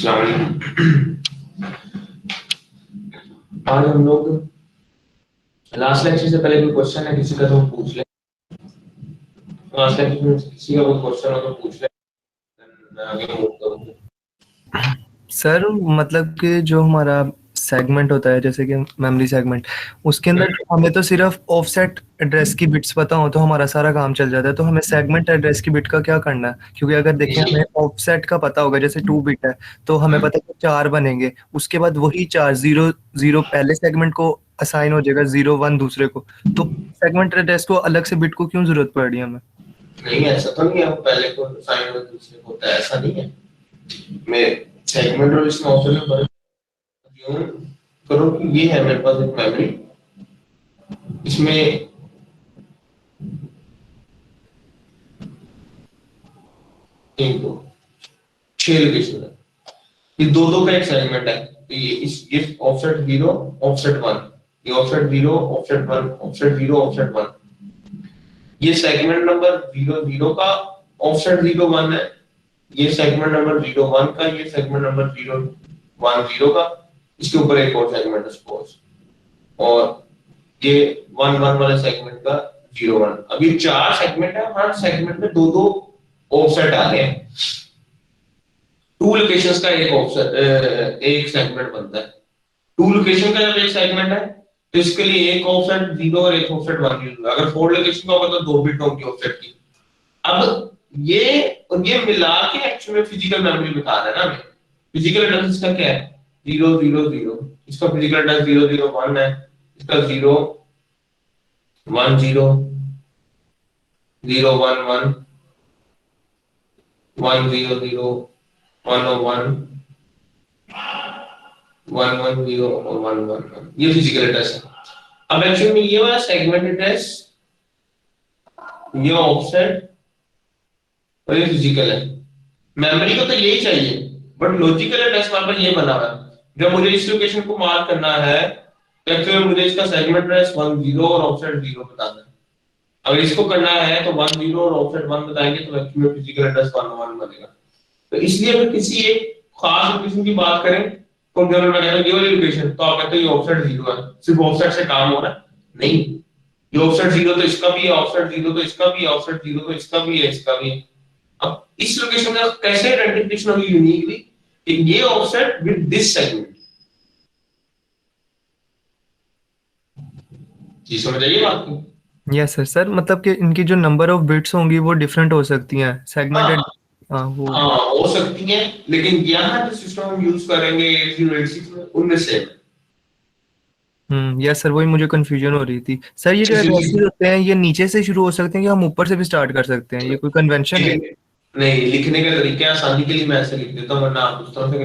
आज हम लोग लास्ट लेक्चर से पहले कोई क्वेश्चन है किसी का तो पूछ ले। लास्ट लेक्चर में किसी का कोई क्वेश्चन हो तो पूछ ले, मैं आगे मूव करूंगा। सर मतलब कि जो हमारा सेगमेंट होता है जैसे कि मेमोरी सेगमेंट, उसके अंदर हमें तो सिर्फ ऑफसेट एड्रेस की बिट्स पता हो तो हमारा सारा काम चल जाता है। तो हमें सेगमेंट एड्रेस की बिट का क्या करना है? क्योंकि अगर देखें हमें ऑफसेट का पता होगा, जैसे 2 बिट है तो हमें पता है कि 4 बनेंगे, उसके बाद वही 4 0 0 पहले सेगमेंट को असाइन हो जाएगा, 0 1 दूसरे को। तो सेगमेंट एड्रेस को अलग से बिट को क्यों जरूरत पड़ रही है हमें? नहीं, ऐसा तो नहीं है वो पहले को असाइन हो दूसरे को होता है, ऐसा नहीं है। मैं सेगमेंट और इसमें ऑप्शन में फर्क यूं करो कि ये है मेरे पास एक मेमोरी, इसमें एक दो 6 लोकेशन है, ये दो का एक सेगमेंट है। तो ये ऑफसेट 0 ऑफसेट 1, ये ऑफसेट 0 ऑफसेट 1 ऑफसेट 0 ऑफसेट 1, ये सेगमेंट नंबर 0 का ऑफसेट 0 1 है, ये सेगमेंट नंबर 0 1 का, ये सेगमेंट नंबर 0 1 0 का, इसके ऊपर एक और सेगमेंट है सपोज, और ये 1 1 वाले सेगमेंट का 0 1। अब ये 4 सेगमेंट है, हर सेगमेंट में दो दो ऑफसेट आ रहे हैं। 2 लोकेशंस का एक ऑफसेट एक सेगमेंट बनता है। 2 लोकेशन का जब एक सेगमेंट है तो इसके लिए एक ऑफसेट 0 और एक ऑफसेट 1 यूज होगा। अगर 4 लोकेशन का होगा तो 2 बिट होंगी ऑफसेट की। अब ये और ये मिला के एक्चुअली में फिजिकल मेमोरी बता रहा है ना हमें। फिजिकल एड्रेस इसका क्या है? 0 0 0, इसका फिजिकल एड्रेस 0 0 1 है, इसका 0 1 0 0 1 1 1 0 0 1 1 1 1 0 और 1 1 1, ये फिजिकल एड्रेस है। अब एक्चुअली में ये वाला सेगमेंट एड्रेस, ये ऑफसेट और ये फिजिकल है। मेमोरी को तो यही चाहिए, बट लॉजिकल एड्रेस वहां पर ये बना हुआ है। जब मुझे इस लोकेशन को मार्क करना है तो एक्चुअली मुझे इसका सेगमेंट एड्रेस 1 0 और ऑफसेट 0 बताना है। अगर इसको करना है तो 1 0 और ऑफसेट 1 बताएंगे तो एक्चुअली फिजिकल एड्रेस 1 1 बनेगा। तो इसलिए अगर किसी एक खास लोकेशन की बात करें तो जब मैं कहता हूं ये वाली लोकेशन, तो आप कहते हो ये ऑफसेट 0 है, सिर्फ ऑफसेट से काम हो रहा है? नहीं, ये ऑफसेट 0 तो इसका भी है, ऑफसेट 0 तो इसका भी है, ऑफसेट 0 तो इसका भी है, इसका भी है। अब इस लोकेशन का कैसे आइडेंटिफिकेशन होगी यूनिकली कि ये ऑफसेट विद दिस सेगमेंट। जी समझ आइए बात को? Yes sir. सर मतलब कि इनकी जो नंबर ऑफ बिट्स होंगी वो डिफरेंट हो सकती हैं सेगमेंटेड। हाँ वो हो सकती हैं, लेकिन यहाँ जो सिस्टम हम यूज करेंगे 8086 में उनमें से यस सर, वही मुझे कंफ्यूजन हो रही थी। सर ये जो एड्रेसेस होते हैं ये नीचे से शुरू हो सकते हैं कि हम ऊपर से भी स्टार्ट कर सकते हैं? ये कोई कन्वेंशन है? नहीं, लिखने का तरीका आसानी के लिए मैं ऐसे लिख देता हूँ, वरना आप उस तरह से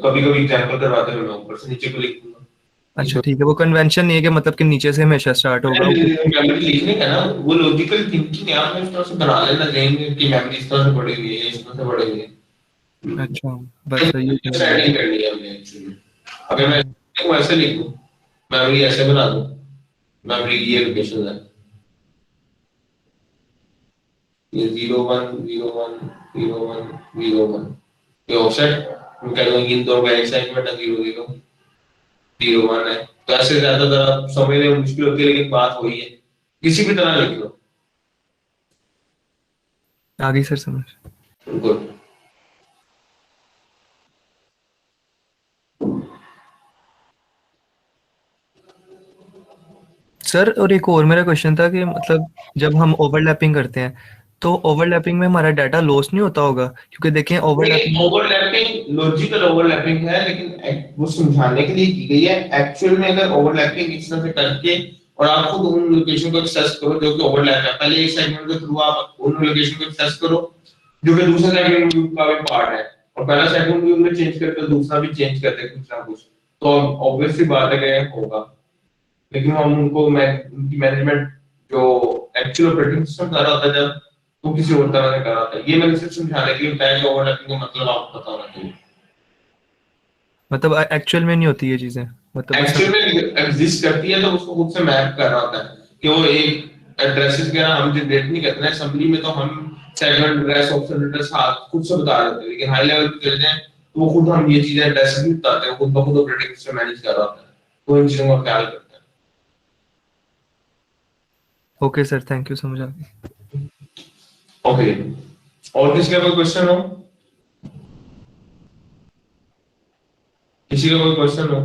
कभी कभी एग्जांपल करवाते हुए मैं ऊपर से नीचे को लिख दूंगा। अच्छा ठीक है, वो कन्वेंशन नहीं है कि मतलब कि नीचे से हमेशा स्टार्ट होगा। मेमोरी लिखने का ना वो लॉजिकल थिंकिंग है, आपने इस तरह से बना लेना जहन में कि मेमोरी इस तरह से बढ़ी हुई है, इस तरह से बढ़ी हुई है। अच्छा बस ये सेटिंग करनी है हमने एक्चुअली। अगर मैं इसको ऐसे लिख दूं, मेमोरी ऐसे बना दूं, मेमोरी की ये लोकेशन है, ये 0 1 0 1 0 1 0 1, ये ऑफसेट मैं कह दूं इन दोनों का एक सेगमेंट है 0 0 0 1 है। तो ऐसे ज्यादा समझने में मुश्किल होती है, लेकिन बात वही है, किसी भी तरह लिख लो। आगे सर समझ। गुड। सर और एक और मेरा क्वेश्चन था कि मतलब जब हम ओवरलैपिंग करते हैं तो ओवरलैपिंग में हमारा डाटा लॉस नहीं होता होगा? क्योंकि देखें ओवरलैपिंग लॉजिकल ओवरलैपिंग है, लेकिन वो समझाने के लिए की गई है। एक्चुअल में अगर ओवरलैपिंग इस तरह से करके और आप खुद उन लोकेशन को एक्सेस करो जो कि ओवरलैप है, पहले एक सेगमेंट के थ्रू आप उन लोकेशन को एक्सेस करो जो कि दूसरे सेगमेंट व्यू का भी पार्ट है, और पहला सेगमेंट व्यू में चेंज करके दूसरा भी चेंज कर दे कुछ ना कुछ, तो ऑब्वियसली बात है कि होगा। लेकिन हम उनको उनकी मैनेजमेंट जो एक्चुअल ऑपरेटिंग सिस्टम कर रहा होता है जब, तो किसी और तरह से कर रहा होता है। ये मैंने सिर्फ समझाने के लिए बताया कि ओवरलैपिंग का मतलब आपको पता होना चाहिए। मतलब एक्चुअल में नहीं होती ये चीजें, मतलब एक्चुअल में एग्जिस्ट करती है तो उसको खुद से मैप कर रहा होता है कि वो एक एड्रेसेस वगैरह हम जनरेट नहीं करते हैं असेंबली में, तो हम सेगमेंट एड्रेस ऑप्शन एड्रेस हाथ खुद से बता देते हैं, लेकिन हाई लेवल पे चले जाएं तो तो वो खुद हम ये चीजें एड्रेस भी बताते हैं, खुद ब खुद ऑपरेटिंग सिस्टम मैनेज कर रहा होता है, तो इन चीजों का ख्याल करते हैं। ओके सर, थैंक यू, समझ आ गया। ओके, और किसी का कोई क्वेश्चन हो? किसी का कोई क्वेश्चन हो?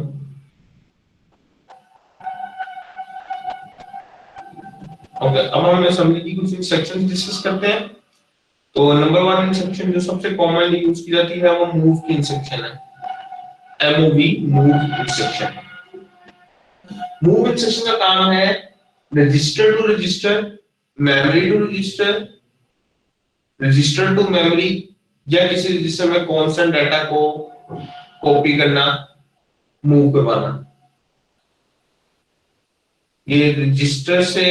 ओके, अब हम असेंबली की कुछ सेक्शन डिस्कस करते हैं। तो नंबर 1 इंस्ट्रक्शन जो सबसे कॉमनली यूज की जाती है वो मूव की इंस्ट्रक्शन है, MOV, move instruction. Move instruction का काम है register to register, memory to register, register to memory, या किसी रजिस्टर में कांस्टेंट डाटा को कॉपी करना, मूव करवाना। ये रजिस्टर से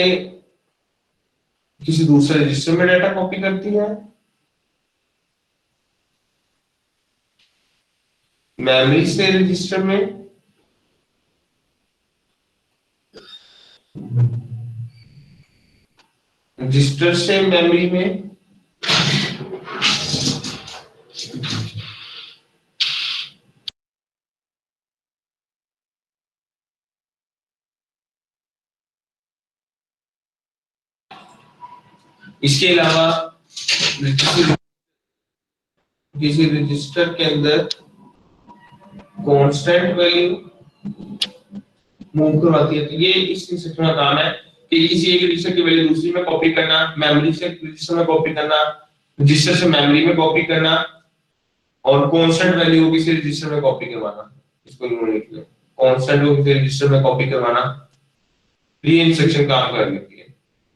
किसी दूसरे रजिस्टर में डाटा कॉपी करती है, मेमोरी से रजिस्टर में, रजिस्टर से मेमोरी में, इसके अलावा किसी रजिस्टर के अंदर कांस्टेंट वैल्यू मूव करवाती है। तो ये इस इंस्ट्रक्शन का काम है कि किसी एक रजिस्टर की वैल्यू दूसरी में कॉपी करना, मेमोरी से रजिस्टर में कॉपी करना, रजिस्टर से मेमोरी में कॉपी करना, और कांस्टेंट वैल्यू को किसी रजिस्टर में कॉपी करवाना। इसको यूं लिख लो, कांस्टेंट को किसी रजिस्टर में कॉपी करवाना, ये इंस्ट्रक्शन काम कर लेती है।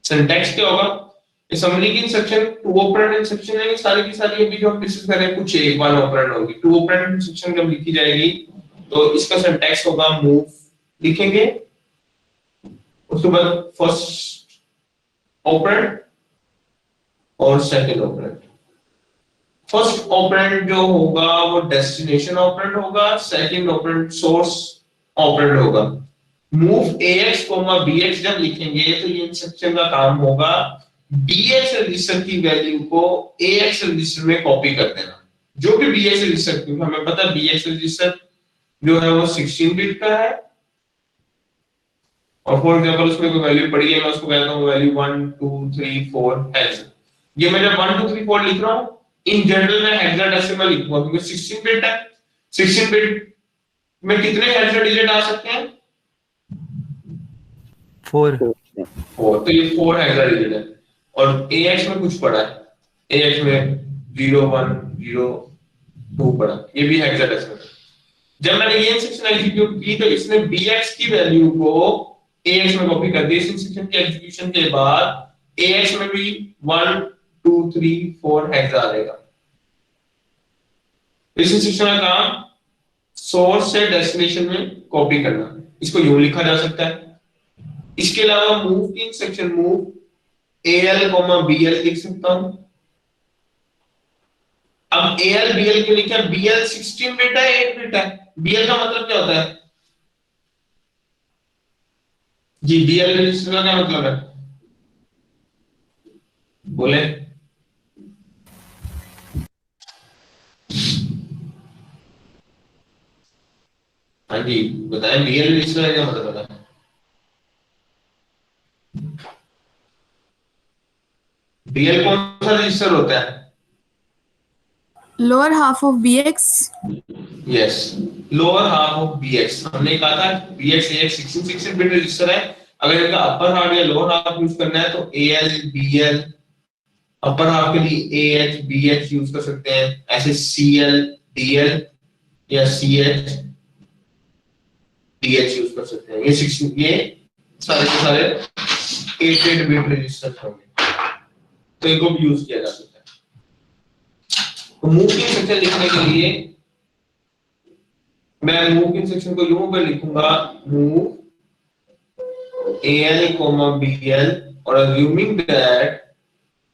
सिंटैक्स क्या होगा? असेंबली की इंस्ट्रक्शन टू ऑपरेंड इंस्ट्रक्शन है, ये सारी की सारी अभी जो हम डिस्कस कर रहे हैं कुछ एक वन ऑपरेंड होगी। टू ऑपरेंड इंस्ट्रक्शन जब लिखी जाएगी तो इसका सिंटैक्स होगा मूव लिखेंगे, उसके बाद फर्स्ट ऑपरेंड और सेकंड ऑपरेंड। फर्स्ट ऑपरेंड जो होगा वो डेस्टिनेशन ऑपरेंड होगा, सेकंड ऑपरेंड सोर्स ऑपरेंड होगा। मूव ax, bx जब लिखेंगे तो ये इंस्ट्रक्शन का काम होगा bx रजिस्टर की वैल्यू को ax रजिस्टर में कॉपी कर देना। जो भी bx रजिस्टर, क्योंकि हमें पता है bx रजिस्टर जो है वो 16 बिट का है, और फॉर एग्जांपल उसमें कोई वैल्यू पड़ी है, मैं उसको कहता हूं वैल्यू 1 2 3 4 हेक्स। ये मैं जब 1 2 3 4 लिख रहा हूं, इन जनरल मैं हेक्साडेसिमल लिखूंगा क्योंकि 16 बिट है। 16 बिट में कितने हेक्साडिजिट आ सकते हैं? 4। 4, तो ये 4 हेक्साडिजिट है। और ax में कुछ पड़ा है, ax में 0 1 0 2 पड़ा, ये भी हेक्साडेसिमल है। जब मैंने ये इंस्ट्रक्शन एग्जीक्यूट की तो इसने bx की वैल्यू को ax में कॉपी कर दी। इस इंस्ट्रक्शन के एग्जीक्यूशन के बाद ax में भी 1 2 3 4 हेक्सा आ जाएगा। इस इंस्ट्रक्शन का काम सोर्स से डेस्टिनेशन में कॉपी करना, इसको यूं लिखा जा सकता है। इसके अलावा मूव की इंस्ट्रक्शन मूव al, bl लिख सकता हूं। अब al bl क्यों लिखा? bl 16 बिट है, 8 बिट है। bl का मतलब क्या होता है जी? bl रजिस्टर का क्या मतलब है, बोले? हाँ जी बताएं, bl रजिस्टर का क्या मतलब है? bl कौन सा रजिस्टर होता है? lower half of bx. Yes, lower half of bx। हमने कहा था bx ax 16 बिट रजिस्टर है। अगर इनका अपर हाफ या लोअर हाफ यूज करना है तो al bl, अपर हाफ के लिए AH BH यूज कर सकते हैं, ऐसे CL DL या CH DH यूज कर सकते हैं। ये 16, ये सारे के सारे 8 बिट रजिस्टर्स होंगे, तो इनको भी यूज किया जा सकता है। तो मूव की इंस्ट्रक्शन लिखने के लिए मैं मूव की इंस्ट्रक्शन को यूं पर लिखूंगा, मूव AL, BL, और अज्यूमिंग दैट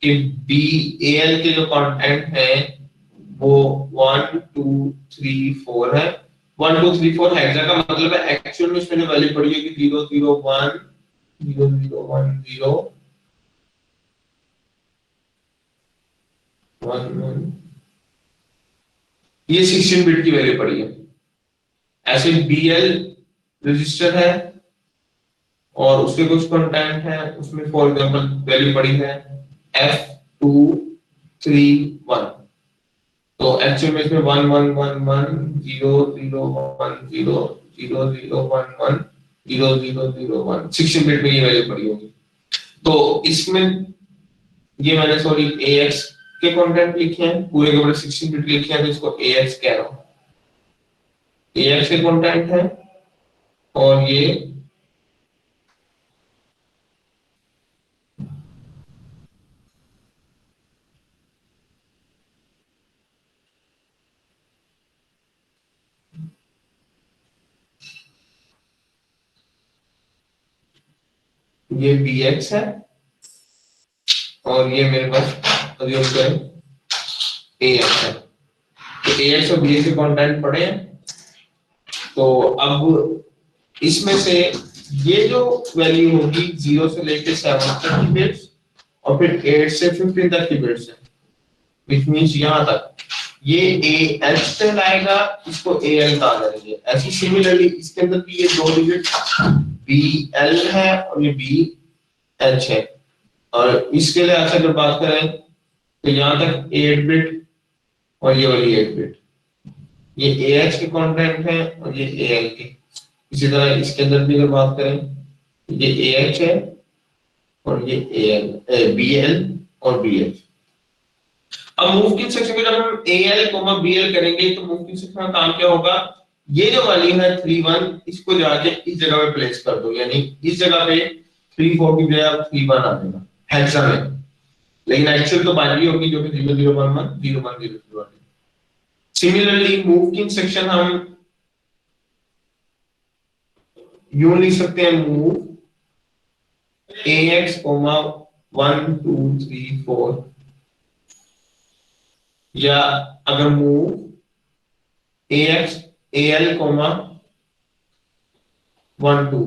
कि BAL के जो कंटेंट है वो 1 2 3 4 है। 1 2 3 4 हेक्सा का मतलब है एक्चुअल में इसमें जो वैल्यू पड़ी होगी 0 0 1 0 0 1 0 1 1, ये 16 बिट की वैल्यू पड़ी है। ऐसे BL रजिस्टर है और उसके कुछ कंटेंट है, उसमें फॉर एग्जांपल वैल्यू पड़ी है F231, तो एक्चुअल में इसमें 11111000110011 16 बिट में ये वैल्यू पड़ी होगी। तो इसमें ये मैंने सॉरी AX के कंटेंट लिखे हैं, पूरे के पूरे 16 बिट लिखे हैं, तो इसको AX कह रहा हूं। AX के कंटेंट है और ये BX है और ये मेरे पास जो है AX है। तो AX और BX के कंटेंट पड़े हैं। तो अब इसमें से ये जो वैल्यू होगी 0 से लेके 7 तक की बिट्स और फिर 8 से 15 तक की बिट्स है, which means यहां तक ये AH से लाएगा, इसको AL कहा जाएगा। ऐसी सिमिलरली इसके अंदर भी ये दो डिजिट BL है और ये BH है, और इसके लिए ऐसा अगर बात करें तो यहां तक 8 बिट और ये वाली 8 बिट, ये AH के कंटेंट है और ये AL के। इसी तरह इसके अंदर भी अगर बात करें ये AH है और ये BL और BH। अब मूव की सेक्शन में जब हम AL, BL करेंगे तो मूव की सेक्शन का काम क्या होगा, ये जो वाली है 31 इसको जाके इस जगह पे प्लेस कर दो, यानी इस जगह पे 34 की बजाय 31 आ जाएगा हेक्सा में, लेकिन एक्चुअल तो बाइनरी होगी जो कि 0011 0100। सिमिलरली मूव की सेक्शन हम यूं लिख सकते हैं, मूव AX, 1 2 3 4, या अगर move AX AL, 1 2,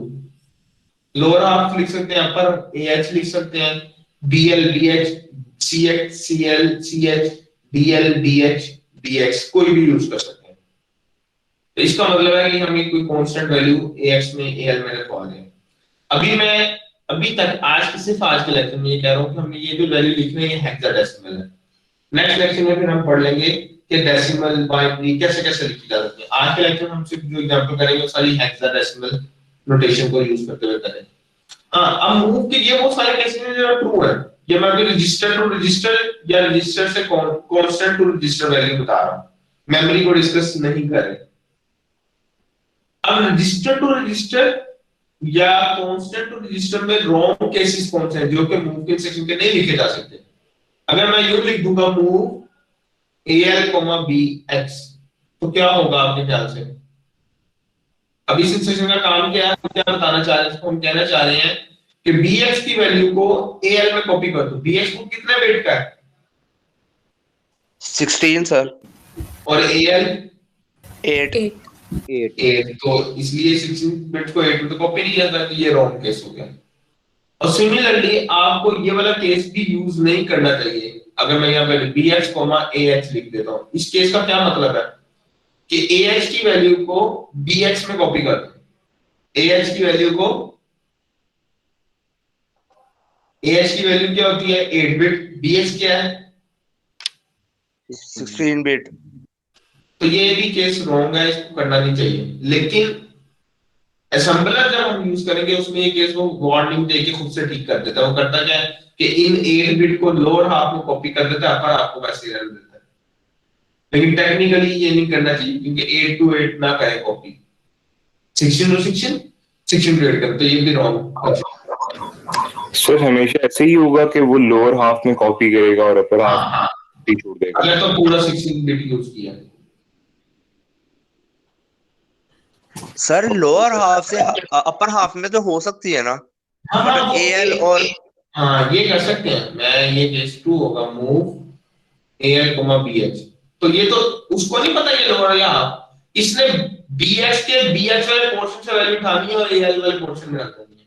lower half लिख सकते हैं, अपर AH लिख सकते हैं, BL BH CX CL CH DL DH DX कोई भी यूज कर सकते हैं। तो इसका मतलब है कि हमें कोई कांस्टेंट वैल्यू AX में AL में रखवा दें। अभी तक आज के सिर्फ आज के लेक्चर में ये कह रहा हूं कि हमने ये जो वैल्यू लिख रहे हैं ये हेक्साडेसिमल है। नेक्स्ट लेक्चर में फिर हम पढ़ लेंगे कि डेसिमल बाइनरी कैसे कैसे लिखी जा सकती है। आज के लेक्चर में हम सिर्फ जो एग्जांपल करेंगे वो सारी हेक्साडेसिमल नोटेशन को यूज करते हुए करेंगे। हाँ, अब मूव के लिए वो सारे केसेस हैं जो ट्रू है, ये मैं अभी रजिस्टर टू रजिस्टर या रजिस्टर से कांस्टेंट टू रजिस्टर वैल्यू बता रहा हूं, मेमोरी को डिस्कस नहीं कर रहे। अब रजिस्टर टू रजिस्टर या कांस्टेंट टू रजिस्टर में रॉन्ग केसेस कौन से हैं जो कि मूव के सेक्शन के नहीं लिखे जा सकते। अगर मैं यूं लिख दूंगा मूव AL, BX, तो क्या होगा आपके ख्याल से? अब इस सेक्शन का काम क्या है, क्या बताना चाह रहे हैं, हम कहना चाह रहे हैं कि BX की वैल्यू को AL में कॉपी कर दो। BX को कितने बिट का है? 16 सर। और AL 8 8, तो इसलिए 16 बिट को 8 में तो कॉपी नहीं किया जाता, ये रॉन्ग केस हो गया। और सिमिलरली आपको ये वाला केस भी यूज नहीं करना चाहिए। अगर मैं यहाँ पे BX, AH लिख देता हूँ, इस केस का क्या मतलब है कि AH की वैल्यू को BX में कॉपी कर दो। AH की वैल्यू को AH की वैल्यू क्या होती है 8 बिट, BH क्या है 16 बिट। तो ये भी केस रॉन्ग है, इसको करना नहीं चाहिए। लेकिन असेंबलर जब हम यूज करेंगे उसमें ये केस वो वार्निंग देके खुद से ठीक कर देता है। वो करता क्या है कि इन 8 बिट को लोअर हाफ में कॉपी कर देता है, अपर हाफ को वैसे रहने देता है। लेकिन टेक्निकली ये नहीं करना चाहिए क्योंकि 8 to 8 ना करे कॉपी, 16 to 16 16 to 8 करे, तो ये भी रॉन्ग। सर हमेशा ऐसे ही होगा कि वो लोअर हाफ में कॉपी करेगा और अपर हाफ ही छोड़ देगा? अगर तो पूरा 16 बिट यूज किया सर लोअर हाफ से अपर हाफ में तो हो सकती है ना, मतलब AL और हाँ ये कर सकते हैं। मैं ये केस 2 होगा मूव AL, BH, तो ये तो उसको नहीं पता ये लोअर या हाफ, इसने BH के BH वाले पोर्शन से वैल्यू उठानी है और AL वाले पोर्शन में रख देनी है।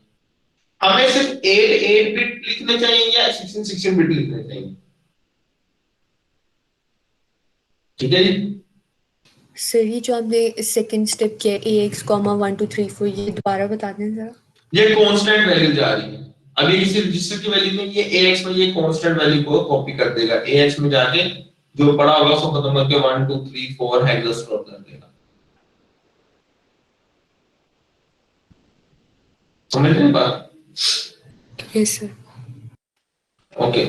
हमें सिर्फ 8 बिट लिखने चाहिए या 16 बिट लिखने चाहिए? ठीक है जी। सर ये जो आपने सेकंड स्टेप किया ax, 1 2 3 4 ये दोबारा बता दें जरा। ये कांस्टेंट वैल्यू जा रही है, अभी किसी रजिस्टर की वैल्यू में ये ax में ये कांस्टेंट वैल्यू को कॉपी कर देगा, ax में जाके जो पड़ा होगा उसको खत्म करके 1 2 3 4 हेक्सा स्टोर कर देगा। समझ रहे हैं बात? Yes sir. ओके।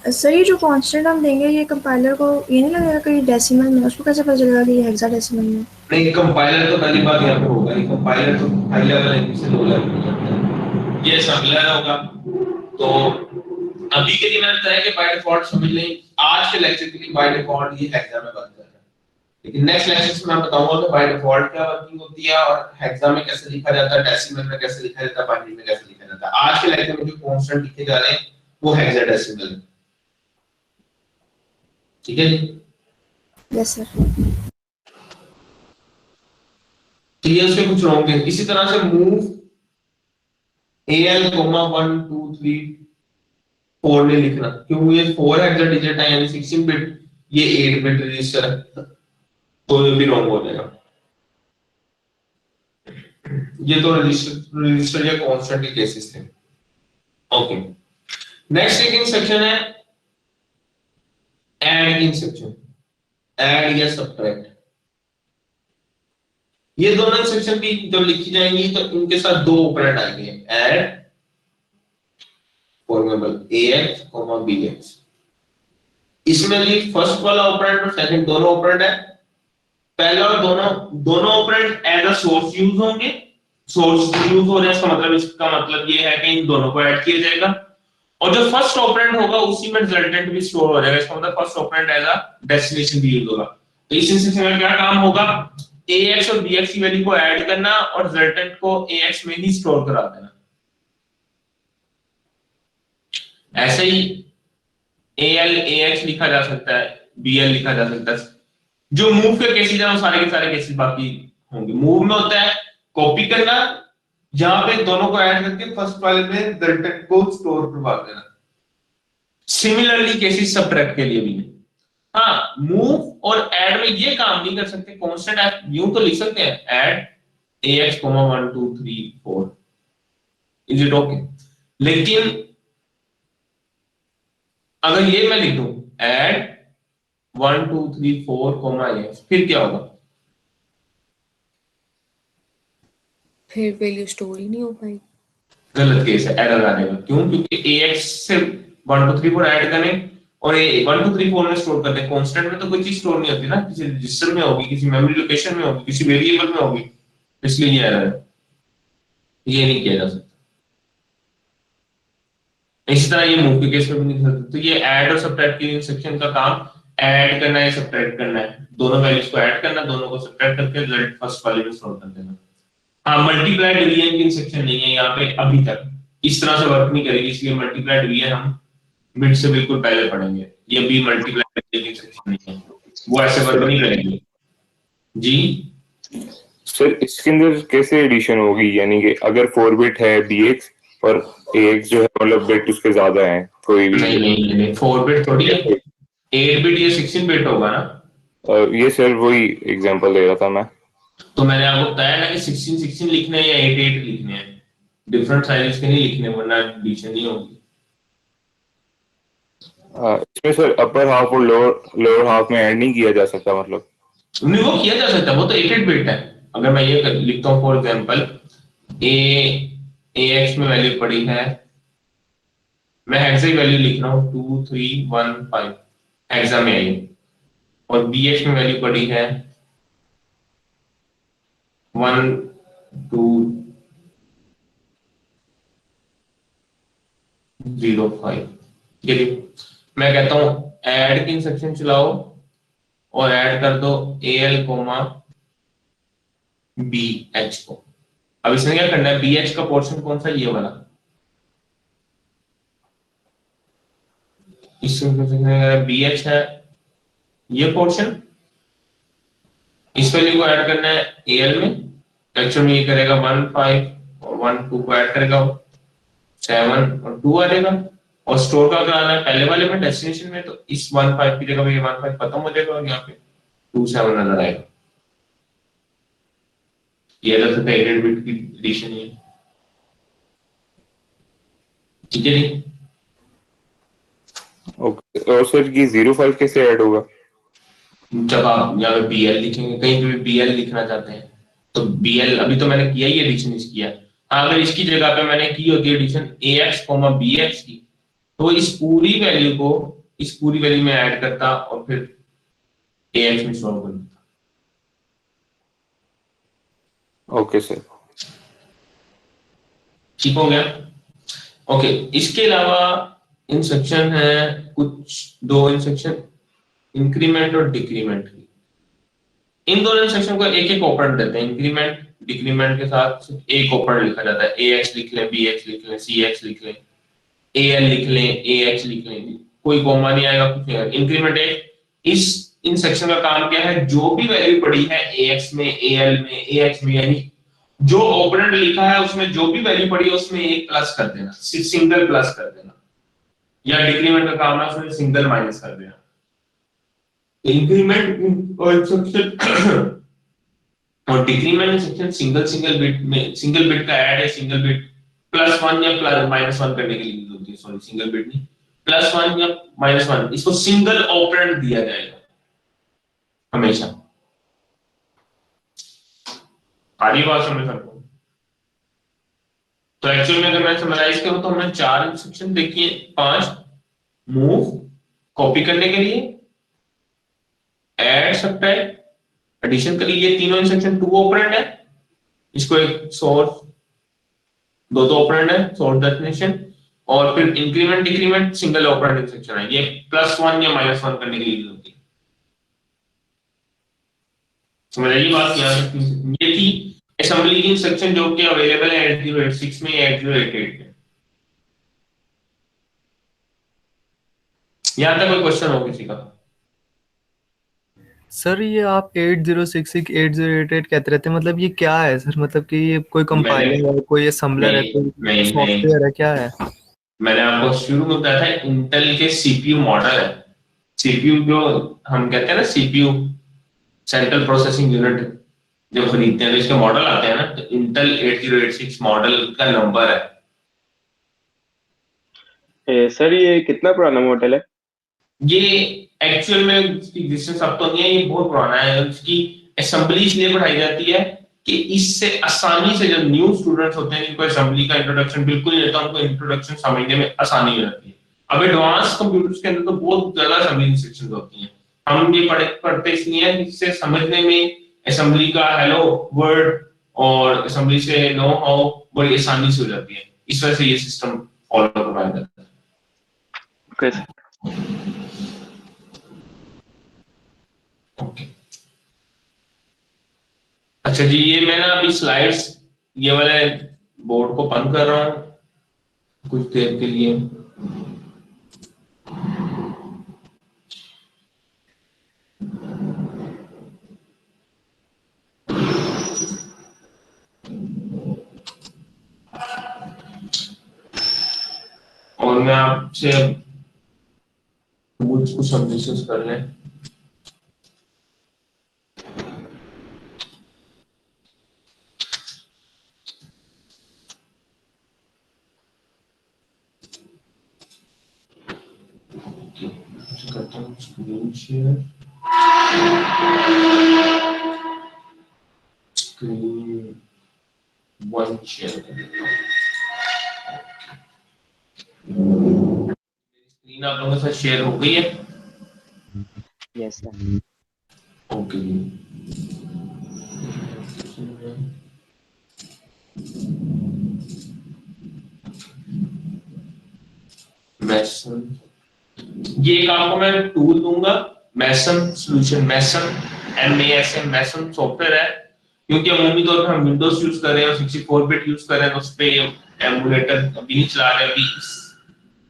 सर ये जो कांस्टेंट हम देंगे ये कंपाइलर को ये नहीं लगेगा कि डेसिमल में, उसको कैसे पता चलेगा कि ये हेक्साडेसिमल में? नहीं, कंपाइलर तो पहली बात यहाँ पे होगा नहीं, कंपाइलर तो हाई लेवल है, से लो लेवल में जाता है, ये असेंबलर होगा। तो अभी के लिए मैंने बताया कि बाय डिफॉल्ट समझ लें, आज के लेक्चर के लिए बाय डिफॉल्ट ये हेक्सा में वर्क कर रहा है, लेकिन नेक्स्ट लेक्चर में मैं बताऊंगा कि बाय डिफॉल्ट क्या वर्किंग होती है और हेक्सा में कैसे लिखा जाता है, डेसिमल में कैसे लिखा जाता है, बाइनरी में कैसे लिखा जाता है। आज के लेक्चर में जो कांस्टेंट लिखे जा रहे हैं वो हेक्साडेसिमल है, ठीक है जी? Yes sir. तो ये उसमें कुछ रॉन्ग है। इसी तरह से मूव AL 1 2 3 4 नहीं लिखना, क्योंकि ये 4 हेक्सा डिजिट है यानी 16 बिट, ये 8 बिट रजिस्टर है, तो ये भी रॉन्ग हो जाएगा। ये तो रजिस्टर या कांस्टेंट के केसेस थे। ओके, नेक्स्ट एक इंस्ट्रक्शन है ऐड इंस्ट्रक्शन, ऐड या सब्ट्रैक्ट। ये दोनों इंस्ट्रक्शन भी जब लिखी जाएंगी तो इनके साथ दो ऑपरेंड आएंगे, add for example ax, bx। इसमें भी फर्स्ट वाला ऑपरेंड और सेकंड दोनों ऑपरेंड है। पहला और दोनों operand as a source use होंगे, सोर्स यूज हो रहे हैं, इसका मतलब ये है कि इन दोनों को ऐड किया जाएगा, और जो फर्स्ट ऑपरेंड होगा उसी में रिजल्टेंट भी स्टोर हो जाएगा, इसका मतलब first operand as a destination भी यूज होगा। तो इस इंस्ट्रक्शन में क्या काम होगा, ax और bx की वैल्यू को ऐड करना और रिजल्टेंट को ax में ही स्टोर करा देना। ऐसे ही al ax लिखा जा सकता है, bl लिखा जा सकता है। जो मूव के केसेस हैं वो सारे के सारे केसेस बाकी होंगे। मूव में होता है कॉपी करना, जहां पे दोनों को ऐड करके फर्स्ट वाले में रिजल्टेंट को स्टोर करवा देना। सिमिलरली केसेस सब्ट्रैक्ट के लिए भी है। हाँ, मूव और ऐड में ये काम नहीं कर सकते, कांस्टेंट यूं तो लिख सकते हैं add ax 1 2 3 4, is it okay? लेकिन अगर ये मैं लिख दूं ऐड 1 2 3 4 ax, फिर क्या होगा? फिर वैल्यू स्टोर ही नहीं हो पाएगी। गलत केस है, एरर आ जाएगा। क्यों? क्योंकि ax से 1 2 3 4 ऐड करें और ये 1 2 3 4 में स्टोर करते हैं। कांस्टेंट में तो कोई चीज स्टोर नहीं होती ना, किसी रजिस्टर में होगी, किसी मेमोरी लोकेशन में होगी, किसी वेरिएबल में होगी, इसलिए ये एरर है, ये नहीं किया जा सकता। इसी तरह ये मूव के केस में भी नहीं कर सकते। तो ये ऐड और सब्ट्रैक्ट की इंस्ट्रक्शन का काम ऐड करना है, सब्ट्रैक्ट करना है, दोनों वैल्यूज को ऐड करना, दोनों को सब्ट्रैक्ट करके रिजल्ट फर्स्ट वाले में स्टोर कर देना। हाँ, मल्टीप्लाई डिवीजन की इंस्ट्रक्शन नहीं है यहाँ पे अभी तक, इस तरह से वर्क नहीं करेगी, इसलिए मल्टीप्लाई डिवीजन हम मिड से बिल्कुल पहले पढ़ेंगे। ये भी मल्टीप्लाई डिवीजन की इंस्ट्रक्शन नहीं है, वो ऐसे वर्क नहीं करेगी जी। सर इसके अंदर कैसे एडिशन होगी, यानी कि अगर 4 बिट है bx और ax जो है मतलब बिट उसके ज्यादा है, कोई भी नहीं 4 बिट थोड़ी है, 8 बिट या 16 बिट होगा ना। ये सर वही एग्जांपल दे रहा था मैं। तो मैंने आपको बताया ना कि 16 लिखने हैं या 8 लिखने हैं, डिफरेंट साइजेस के नहीं लिखने, वरना एडिशन नहीं होगी। इसमें सर अपर हाफ और लोअर हाफ में ऐड नहीं किया जा सकता, मतलब नहीं वो किया जा सकता है, वो तो 8 बिट है। अगर मैं ये लिखता हूँ फॉर एग्जांपल ax में वैल्यू पड़ी है, मैं हेक्सा की वैल्यू लिख रहा हूँ 2 3 1 5 हेक्सा में आई, और bx में वैल्यू पड़ी है 1 2 0 5। मैं कहता हूं ऐड की इंस्ट्रक्शन चलाओ और ऐड कर दो al bh को। अब इसमें क्या करना है, bh का पोर्शन कौन सा, ये वाला, इसमें bh है ये पोर्शन, इस वैल्यू को ऐड करना है al में। एक्चुअल में ये करेगा 1 5 और 1 2 को ऐड करेगा 7 और 2 आ जाएगा, और स्टोर का कराना है पहले वाले में डेस्टिनेशन में, तो इस 1 5 की जगह पे ये 1 5 खत्म हो जाएगा और यहाँ पे 27 नजर आएगा। ये अलग से 8 बिट की एडिशन है, ठीक है जी। ओके, और सर ये 05 कैसे ऐड होगा? जब आप यहाँ पे BL लिखेंगे, कहीं पे भी BL लिखना चाहते हैं तो BL, अभी तो मैंने किया ही एडिशन इसकी है। हाँ, अगर इसकी जगह पे मैंने की होती एडिशन AX, BX की, तो इस पूरी वैल्यू में ऐड करता और फिर AX में सॉल्व कर देता। Okay sir. ठीक हो गया। ओके, इसके अलावा इंस्ट्रक्शन है कुछ, 2 इंस्ट्रक्शन, इंक्रीमेंट और डिक्रीमेंट की। इन दोनों इंस्ट्रक्शन को एक एक ऑपरेंड देते हैं। इंक्रीमेंट डिक्रीमेंट के साथ सिर्फ एक ऑपरेंड लिखा जाता है। AX लिख लें, BX लिख लें, CX लिख लें, AL लिख लें, AH लिख लें, कोई कॉमा नहीं आएगा, कुछ नहीं आएगा। इंक्रीमेंट है, इस इंस्ट्रक्शन का काम क्या है, जो भी वैल्यू पड़ी है AX में, AL में, AH में, यानी जो ऑपरेंड लिखा है उसमें जो भी वैल्यू पड़ी है उसमें एक प्लस कर देना, सिंगल प्लस कर देना। या डिक्रीमेंट का काम है उसमें सिंगल माइनस कर देना। इंक्रीमेंट और इंस्ट्रक्शन और डिक्रीमेंट इंस्ट्रक्शन सिंगल बिट का ऐड है, सिंगल बिट +1 या -1 करने के लिए यूज होती है। सॉरी, सिंगल बिट नहीं, +1 या -1, इसको सिंगल ऑपरेंड दिया जाएगा हमेशा। आधी बात समझ सकते हो? तो एक्चुअल में अगर मैं समराइज करूं तो हमने 4 इंस्ट्रक्शन देखिए, 5, मूव कॉपी करने के लिए, ऐड सब्ट्रैक्ट एडिशन के लिए, ये तीनों इंस्ट्रक्शन 2 ऑपरेंड है। इसको एक सोर्स, दो ऑपरेंड है, सोर्स डेस्टिनेशन, और फिर increment decrement single operand instruction है। ये +1 या -1 करने के लिए यूज होती है। समझ आइए बात क्या है? ये थी असेंबली की इंस्ट्रक्शन जो कि अवेलेबल है 8086 में या 8088 में। यहां तक कोई क्वेश्चन हो किसी का? सर ये आप 8066 8088 कहते रहते हैं, मतलब ये क्या है सर? मतलब कि ये कोई कंपाइलर है, कोई असेंबलर है, कोई नहीं, सॉफ्टवेयर है, क्या है? मैंने आपको शुरू में बताया था, इंटेल के CPU मॉडल है। CPU जो हम कहते हैं ना, CPU सेंट्रल प्रोसेसिंग यूनिट जो खरीदते हैं तो इसके मॉडल आते हैं ना, तो इंटेल 8086 मॉडल का नंबर है। सर ये कितना पुराना मॉडल है? ये एक्चुअल में इसकी एग्जिस्टेंस अब तो नहीं है, ये बहुत पुराना है। इसकी असेंबली इसलिए पढ़ाई जाती है कि इससे आसानी से, जब न्यू स्टूडेंट्स होते हैं जिनको असेंबली का इंट्रोडक्शन बिल्कुल नहीं होता, उनको इंट्रोडक्शन समझने में आसानी हो जाती है। अब एडवांस कंप्यूटर्स के अंदर तो बहुत ज्यादा असेंबली इंस्ट्रक्शंस होती हैं। हम ये पढ़ते इसलिए हैं जिससे समझने में असेंबली का हेलो वर्ड और असेंबली से नो हाउ बड़ी आसानी से हो जाती है। इस वजह से ये सिस्टम फॉलो करवाया जाता है। Okay sir. ओके, अच्छा जी, ये मैं ना अभी स्लाइड्स, ये वाले बोर्ड को बंद कर रहा हूं कुछ देर के लिए। और मैं आपसे कुछ सबमिशंस कर लें। करता हूं स्क्रीन शेयर, स्क्रीन 1 शेयर कर देता हूं। स्क्रीन आप लोगों के साथ शेयर हो गई है? Yes sir. ओके, मैसन, ये एक आपको मैं टूल दूंगा, मैसन सॉल्यूशन, मैसन MASN, मैसन सॉफ्टवेयर है। क्योंकि अमूमी तौर पर हम विंडोज यूज कर रहे हैं और 64 बिट यूज कर रहे हैं, तो उस पे एमुलेटर अभी नहीं चला रहे। अभी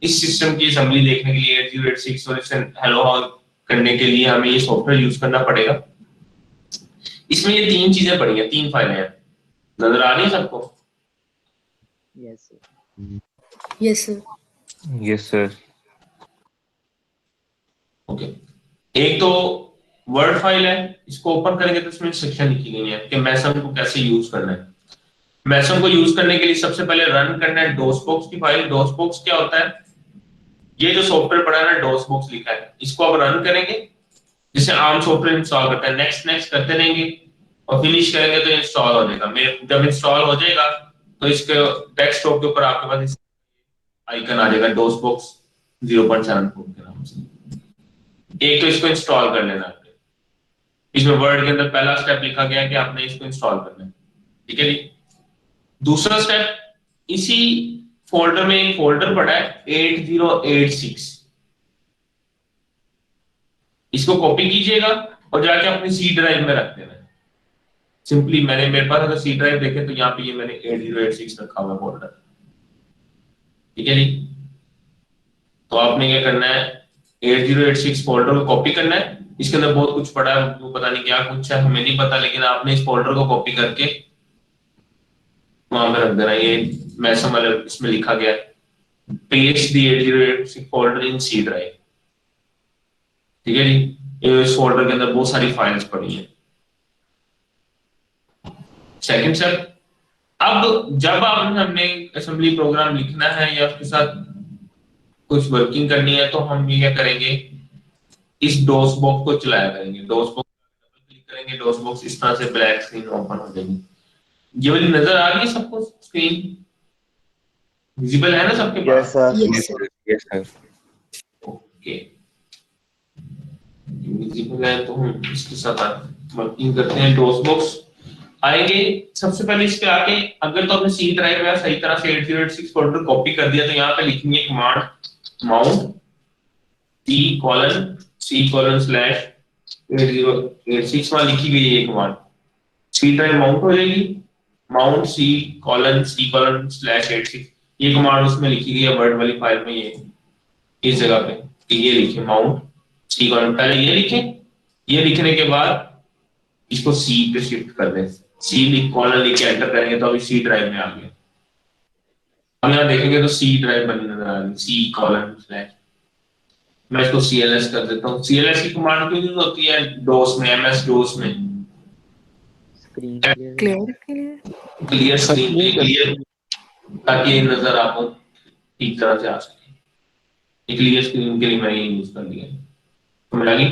इस सिस्टम की असेंबली देखने के लिए 8086 और इसे हेलो हाउ करने के लिए हमें ये सॉफ्टवेयर यूज करना पड़ेगा। इसमें ये 3 चीजें पड़ी हैं, 3 फाइलें हैं, नजर आ रही है सबको? Yes sir. Yes, sir. Yes sir. Okay, एक तो वर्ड फाइल है, इसको ओपन करेंगे तो इसमें इंस्ट्रक्शन लिखी गई है कि मैसम को कैसे यूज करना है। मैसम को यूज करने के लिए सबसे पहले रन करना है डोसबॉक्स की फाइल। डोसबॉक्स क्या होता है? ये जो सॉफ्टवेयर पड़ा है ना, डोसबॉक्स लिखा है, इसको आप रन करेंगे जिसे आम सॉफ्टवेयर इंस्टॉल करते हैं। नेक्स्ट नेक्स्ट करते रहेंगे और फिनिश करेंगे तो इंस्टॉल हो जाएगा। जब इंस्टॉल हो जाएगा तो इसके डेस्कटॉप के ऊपर आपके पास आइकन आ जाएगा डोसबॉक्स 0.74 के नाम से। एक तो इसको इंस्टॉल कर लेना है। इसमें वर्ड के अंदर पहला स्टेप लिखा गया है कि आपने इसको इंस्टॉल करना है, ठीक है जी। दूसरा स्टेप, इसी फोल्डर में एक फोल्डर पड़ा है 8086, इसको कॉपी कीजिएगा और जाके अपनी सी ड्राइव में रख देना है। सिंपली मेरे पास अगर सी ड्राइव देखें तो यहाँ पे ये मैंने 8086 रखा हुआ फोल्डर, ठीक है जी। तो आपने क्या करना है, 8086 फोल्डर को कॉपी करना है। इसके अंदर बहुत कुछ पड़ा है, वो पता नहीं क्या कुछ है, हमें नहीं पता, लेकिन आपने इस फोल्डर को कॉपी करके वहां पे रख देना। ये मैसम वाले इसमें लिखा गया है paste the 8086 folder in C drive, ठीक है जी। इस फोल्डर के अंदर बहुत सारी फाइल्स पड़ी हैं। सेकंड स्टेप, अब जब हमने असेंबली प्रोग्राम लिखना है या उसके साथ कुछ वर्किंग करनी है तो हम ये क्या करेंगे, इस डोस बॉक्स को चलाया करेंगे। डोस बॉक्स क्लिक करेंगे, डोस बॉक्स इस तरह से ब्लैक स्क्रीन ओपन हो जाएगी। ये वाली नजर आ रही है सबको? स्क्रीन विजिबल है ना सबके पास? Yes, sir. Yes sir. Okay, visible है तो हम इसके साथ वर्किंग करते हैं। डोस बॉक्स आएंगे, सबसे पहले इस पे आके अगर तो आपने सी ड्राइव में सही तरह से 8086 फोल्डर कॉपी कर दिया तो यहाँ पे लिखेंगे कमांड माउंट C:/8086 वहां लिखी गई है कमांड, सी ड्राइव माउंट हो जाएगी। माउंट C:/86 ये कमांड उसमें लिखी गई है वर्ड वाली फाइल में, ये इस जगह पे ये लिखे माउंट C:, पहले ये लिखें। ये लिखने के बाद इसको सी पे शिफ्ट कर दें, सी लिख के एंटर करेंगे तो अभी सी ड्राइव में आ गया। अब यहाँ देखेंगे तो सी ड्राइव बनी नजर आ रही, C:/, मैं इसको CLS कर देता हूँ। CLS की कमांड क्यों यूज होती है डोस में, MS डोस में? Screen Clear. क्लियर स्क्रीन पे क्लियर, ताकि ये नजर आपको ठीक तरह से आ सके। क्लियर स्क्रीन के लिए मैंने ये यूज कर लिया, समझ आ गई?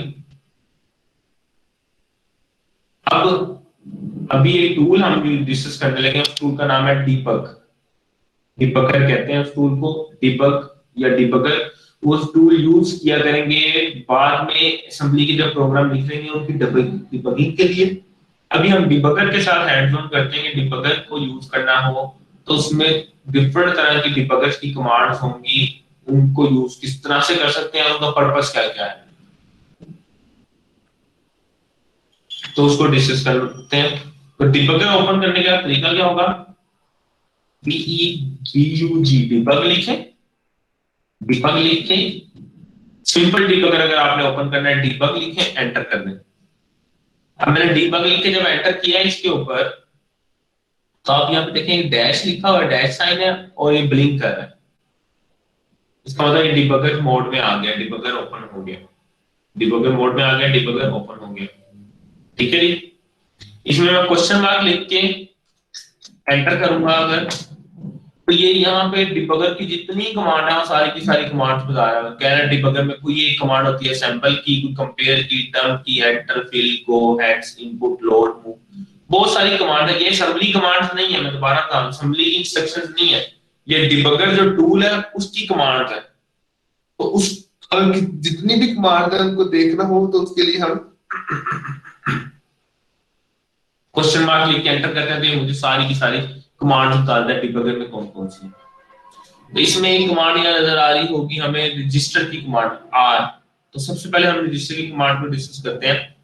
अब अभी एक टूल हम डिस्कस करने लगे, उस टूल का नाम है डीबग। डिबगर कहते हैं उस टूल को, डिबग या डिबगर। वो टूल यूज किया करेंगे बाद में असेंबली के जब प्रोग्राम लिख रहे हैं उनकी डिबगिंग के लिए। अभी हम डिबगर के साथ हैंड्स ऑन करते हैं कि डिबगर को यूज करना हो तो उसमें डिफरेंट तरह की डिबगर्स की कमांड्स होंगी, उनको यूज किस तरह से कर सकते हैं, उनका पर्पस क्या क्या है, तो उसको डिस्कस करते हैं। तो डिबगर ओपन करने का तरीका क्या होगा, DEBUG डिबग लिखें, डिबग लिख के सिंपल डिबगर अगर आपने ओपन करना है डिबग लिखें, एंटर कर दें। अब मैंने डिबग लिख के जब एंटर किया इसके ऊपर तो आप यहाँ पे देखेंगे डैश लिखा हुआ है, डैश साइन है और ये ब्लिंक कर रहा है, इसका मतलब ये डिबगर मोड में आ गया, डिबगर ओपन हो गया, डिबगर मोड में आ गया, डिबगर ओपन हो गया, ठीक है जी। इसमें मैं क्वेश्चन मार्क लिख के एंटर करूंगा अगर, तो ये यहाँ पे डिबगर की जितनी कमांड है सारी की सारी कमांड्स बता रहा है। कह रहा है डिबगर में कोई एक कमांड होती है सैंपल की, कोई कंपेयर की, डंप की, एंटर, फिल, गो, हेड्स, इनपुट, लोड, मूव, बहुत सारी कमांड है। ये असेंबली कमांड्स नहीं है, मैं दोबारा बता, असेंबली की इंस्ट्रक्शंस नहीं है, ये डिबगर जो टूल है उसकी कमांड है। तो उस जितनी भी कमांड है उनको देखना हो तो उसके लिए हम क्वेश्चन मार्क लिख के एंटर करते हैं तो ये मुझे सारी की सारी कमांड निकालता है डिबगर में कौन कौन सी। तो इसमें एक कमांड यहाँ नजर आ रही होगी हमें रजिस्टर की कमांड R। तो सबसे पहले हम रजिस्टर की कमांड को डिस्कस करते हैं।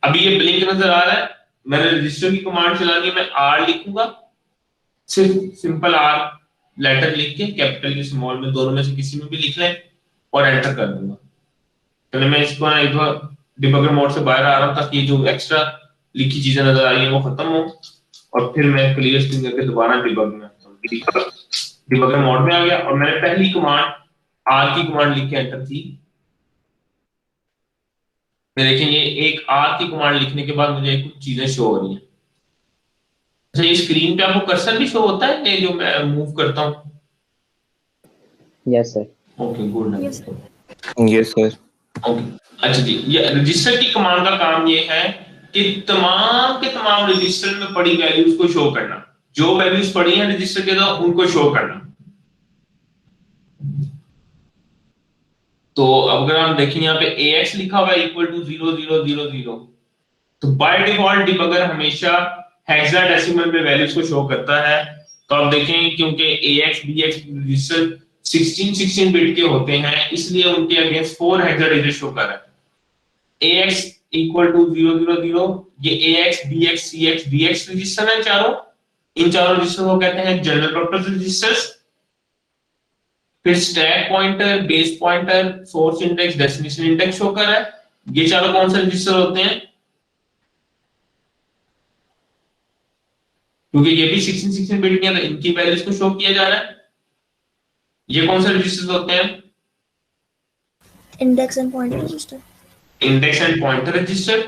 अभी ये ब्लिंक नजर आ रहा है, मैंने रजिस्टर की कमांड चलानी है, मैं R लिखूंगा, सिर्फ सिंपल R लेटर लिख के कैपिटल के स्मॉल में दोनों में से किसी में भी लिख लें और एंटर कर दूंगा। पहले मैं इसको ना एक बार डिबगर मोड से बाहर आ रहा हूं ताकि जो एक्स्ट्रा लिखी चीजें नजर आ रही है वो खत्म हो, और फिर मैं क्लियर स्क्रीन करके दोबारा डिबग में डिबगर मोड में आ गया और मैंने पहली कमांड R की कमांड लिख के एंटर की। देखें ये एक आर की कमांड लिखने के बाद मुझे कुछ चीजें शो हो रही हैं। अच्छा, ये स्क्रीन पे आपको कर्सर भी शो होता है ये जो मैं मूव करता हूँ? Yes sir. Okay, good. Yes. Yes sir. Okay, अच्छा जी, ये रजिस्टर की कमांड का काम ये है कि तमाम के तमाम रजिस्टर में पड़ी वैल्यूज को शो करना, जो वैल्यूज पड़ी हैं रजिस्टर के अंदर उनको शो करना। तो अब अगर हम देखें यहाँ पे ax लिखा हुआ है इक्वल टू 0000, तो बाय डिफॉल्ट डिबगर हमेशा हेक्साडेसिमल में वैल्यूज को शो करता है। तो आप देखें क्योंकि ax bx रजिस्टर 16 बिट के होते हैं, इसलिए उनके अगेंस्ट 4 हेक्साडेसिमल शो कर रहा है। ax इक्वल टू 000, ये ax bx cx dx register है चारों। इन चारों रजिस्टर को कहते हैं जनरल पर्पस रजिस्टर्स। फिर stack pointer, base pointer, source index, destination index show कर रहा है। ये चारों कौन से रजिस्टर होते हैं? क्योंकि ये भी 16 बिट के अंदर इनकी वैल्यूज को शो किया जा रहा है। ये कौन से रजिस्टर्स होते हैं? Index and pointer register. Index and pointer register.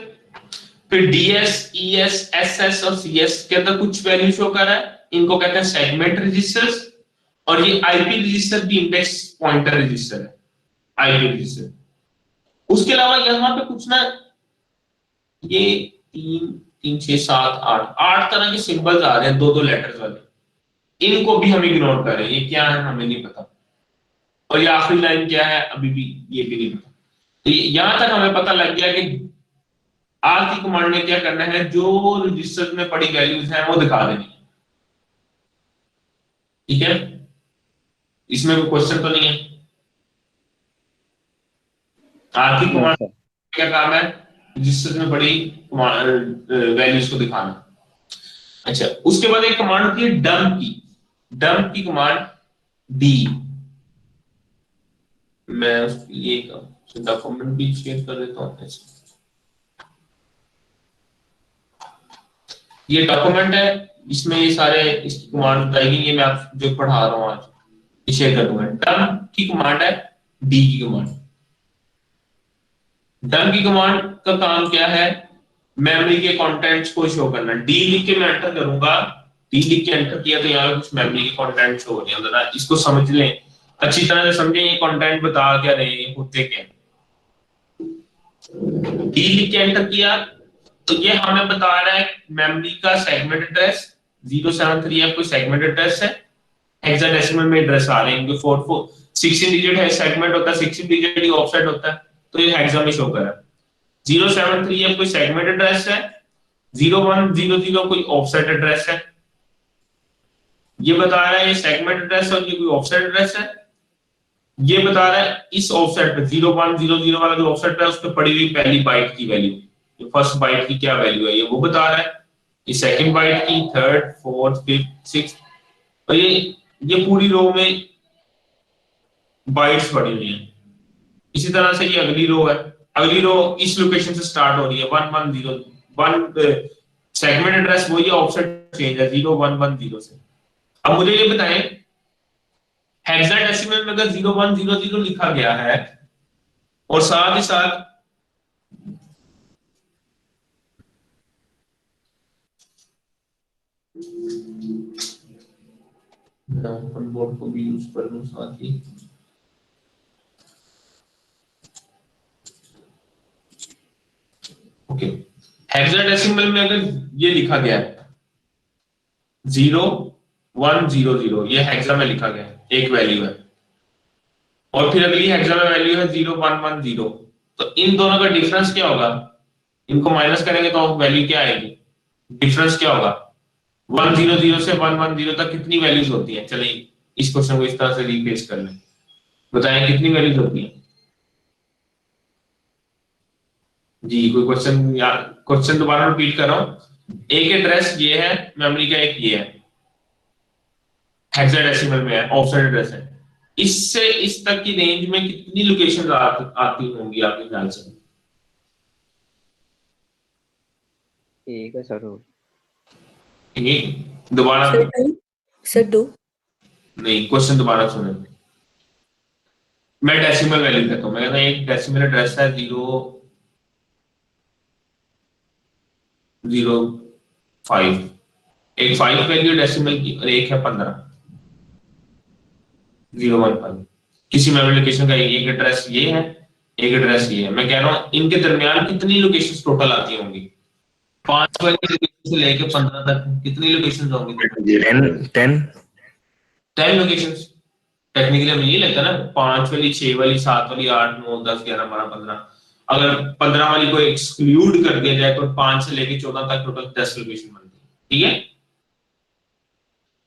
फिर डीएस, ईएस, एसएस और सीएस के अंदर कुछ वैल्यू शो कर रहा है, इनको कहते हैं सेगमेंट रजिस्टर्स। और ये आईपी रजिस्टर भी इंडेक्स पॉइंटर रजिस्टर है, आईपी रजिस्टर। उसके अलावा यहाँ पे कुछ ना, ये 3 6 7 8 तरह के सिंबल्स आ रहे हैं, दो लेटर्स वाले। इनको भी हम इग्नोर कर रहे हैं, ये क्या है हमें नहीं पता। और ये आखिरी लाइन क्या है अभी भी ये भी नहीं पता। तो यहां तक हमें पता लग गया कि आर की कमांड में क्या करना है, जो रजिस्टर में पड़ी वैल्यूज हैं वो दिखा देनी है। ठीक है, इसमें कोई क्वेश्चन तो नहीं है? आर की कमांड क्या काम है? रजिस्टर में पड़ी वैल्यूज को दिखाना। अच्छा, उसके बाद एक कमांड होती है डंप की। डंप की कमांड डी, मैं ये डॉक्यूमेंट भी शेयर कर देता हूं। ये डॉक्यूमेंट है, इसमें ये सारे इसकी कमांड बताएगी। ये मैं आप जो पढ़ा रहा हूं आज शेयर कर दूंगा। डंप की कमांड है डी की कमांड। डंप की कमांड का काम क्या है? मेमोरी के कंटेंट्स को शो करना। डी लिख के मैं एंटर करूंगा, डी लिख के एंटर किया तो यहाँ कुछ मेमोरी के कंटेंट शो हो रहे हैं। जरा इसको समझ लें, अच्छी तरह से समझें ये कंटेंट बता क्या रहे हैं, होते क्या। डी लिख के एंटर किया तो ये हमें बता रहा है मेमोरी का सेगमेंट एड्रेस 073 कोई सेगमेंट एड्रेस है। हेक्साडेसिमल में एड्रेस आ रहे हैं, क्योंकि 16 डिजिट है, सेगमेंट होता है 16 डिजिट ही ऑफसेट होता है, तो ये हेक्सा में शो कर रहा है। 073 कोई सेगमेंट एड्रेस है, 0100 कोई ऑफसेट एड्रेस है। ये बता रहा है ये सेगमेंट एड्रेस और ये कोई ऑफसेट एड्रेस है। ये बता रहा है इस ऑफसेट पे 0100 वाला जो ऑफसेट है उस पे पड़ी हुई पहली बाइट की वैल्यू, ये फर्स्ट बाइट की क्या वैल्यू है ये वो बता रहा है। ये सेकंड बाइट की, थर्ड, फोर्थ, फिफ्थ, सिक्स्थ, और ये पूरी रो में बाइट्स पड़ी हुई हैं। इसी तरह से ये अगली रो है, अगली रो इस लोकेशन से स्टार्ट हो रही है 1101। सेगमेंट एड्रेस वही है, ऑफसेट चेंज है 0110 से। अब मुझे ये बताएं हेक्साडेसिमल में अगर 0100 लिखा गया है और साथ ही साथ ओपन बोर्ड को भी यूज कर लूं साथ ही। ओके, हेक्साडेसिमल में अगर ये लिखा गया है 0100, ये हेक्सा में लिखा गया है, एक वैल्यू है, और फिर अगली हेक्सा में वैल्यू है 0110, तो इन दोनों का डिफरेंस क्या होगा? इनको माइनस करेंगे तो वैल्यू क्या आएगी? डिफरेंस क्या होगा? 100 से 110 तक कितनी वैल्यूज होती हैं? चलिए इस क्वेश्चन को इस तरह से रिप्लेस कर लें, बताएं कितनी वैल्यूज होती हैं जी। कोई क्वेश्चन या क्वेश्चन दोबारा रिपीट कर रहा हूं। एक एड्रेस ये है मेमोरी का, एक ये है हेक्साडेसिमल में है, ऑफसेट एड्रेस है। इससे इस तक की रेंज में कितनी लोकेशन आती होंगी आपके ख्याल से? एक है सर। दोबारा सर 2 नहीं, क्वेश्चन दोबारा सुने। मैं डेसिमल वैल्यू कहता हूँ, मैं कहता हूँ एक डेसिमल एड्रेस है 0 0.05 एक 5 वैल्यू डेसिमल की और एक है 15 0.15 किसी मेमोरी लोकेशन का एक एड्रेस ये है एक एड्रेस ये है। मैं कह रहा हूँ इनके दरमियान कितनी लोकेशंस टोटल आती होंगी 5 वाली लोकेशन से लेके 15 तक कितनी लोकेशंस होंगी 10 लोकेशंस टेक्निकली हमें ये लगता है ना 5 वाली 6 वाली 7 वाली 8 9 10 11 12 15 अगर 15 वाली को एक्सक्लूड कर दिया जाए तो 5 से लेके 14 तक टोटल 10 लोकेशन बनती है। ठीक है,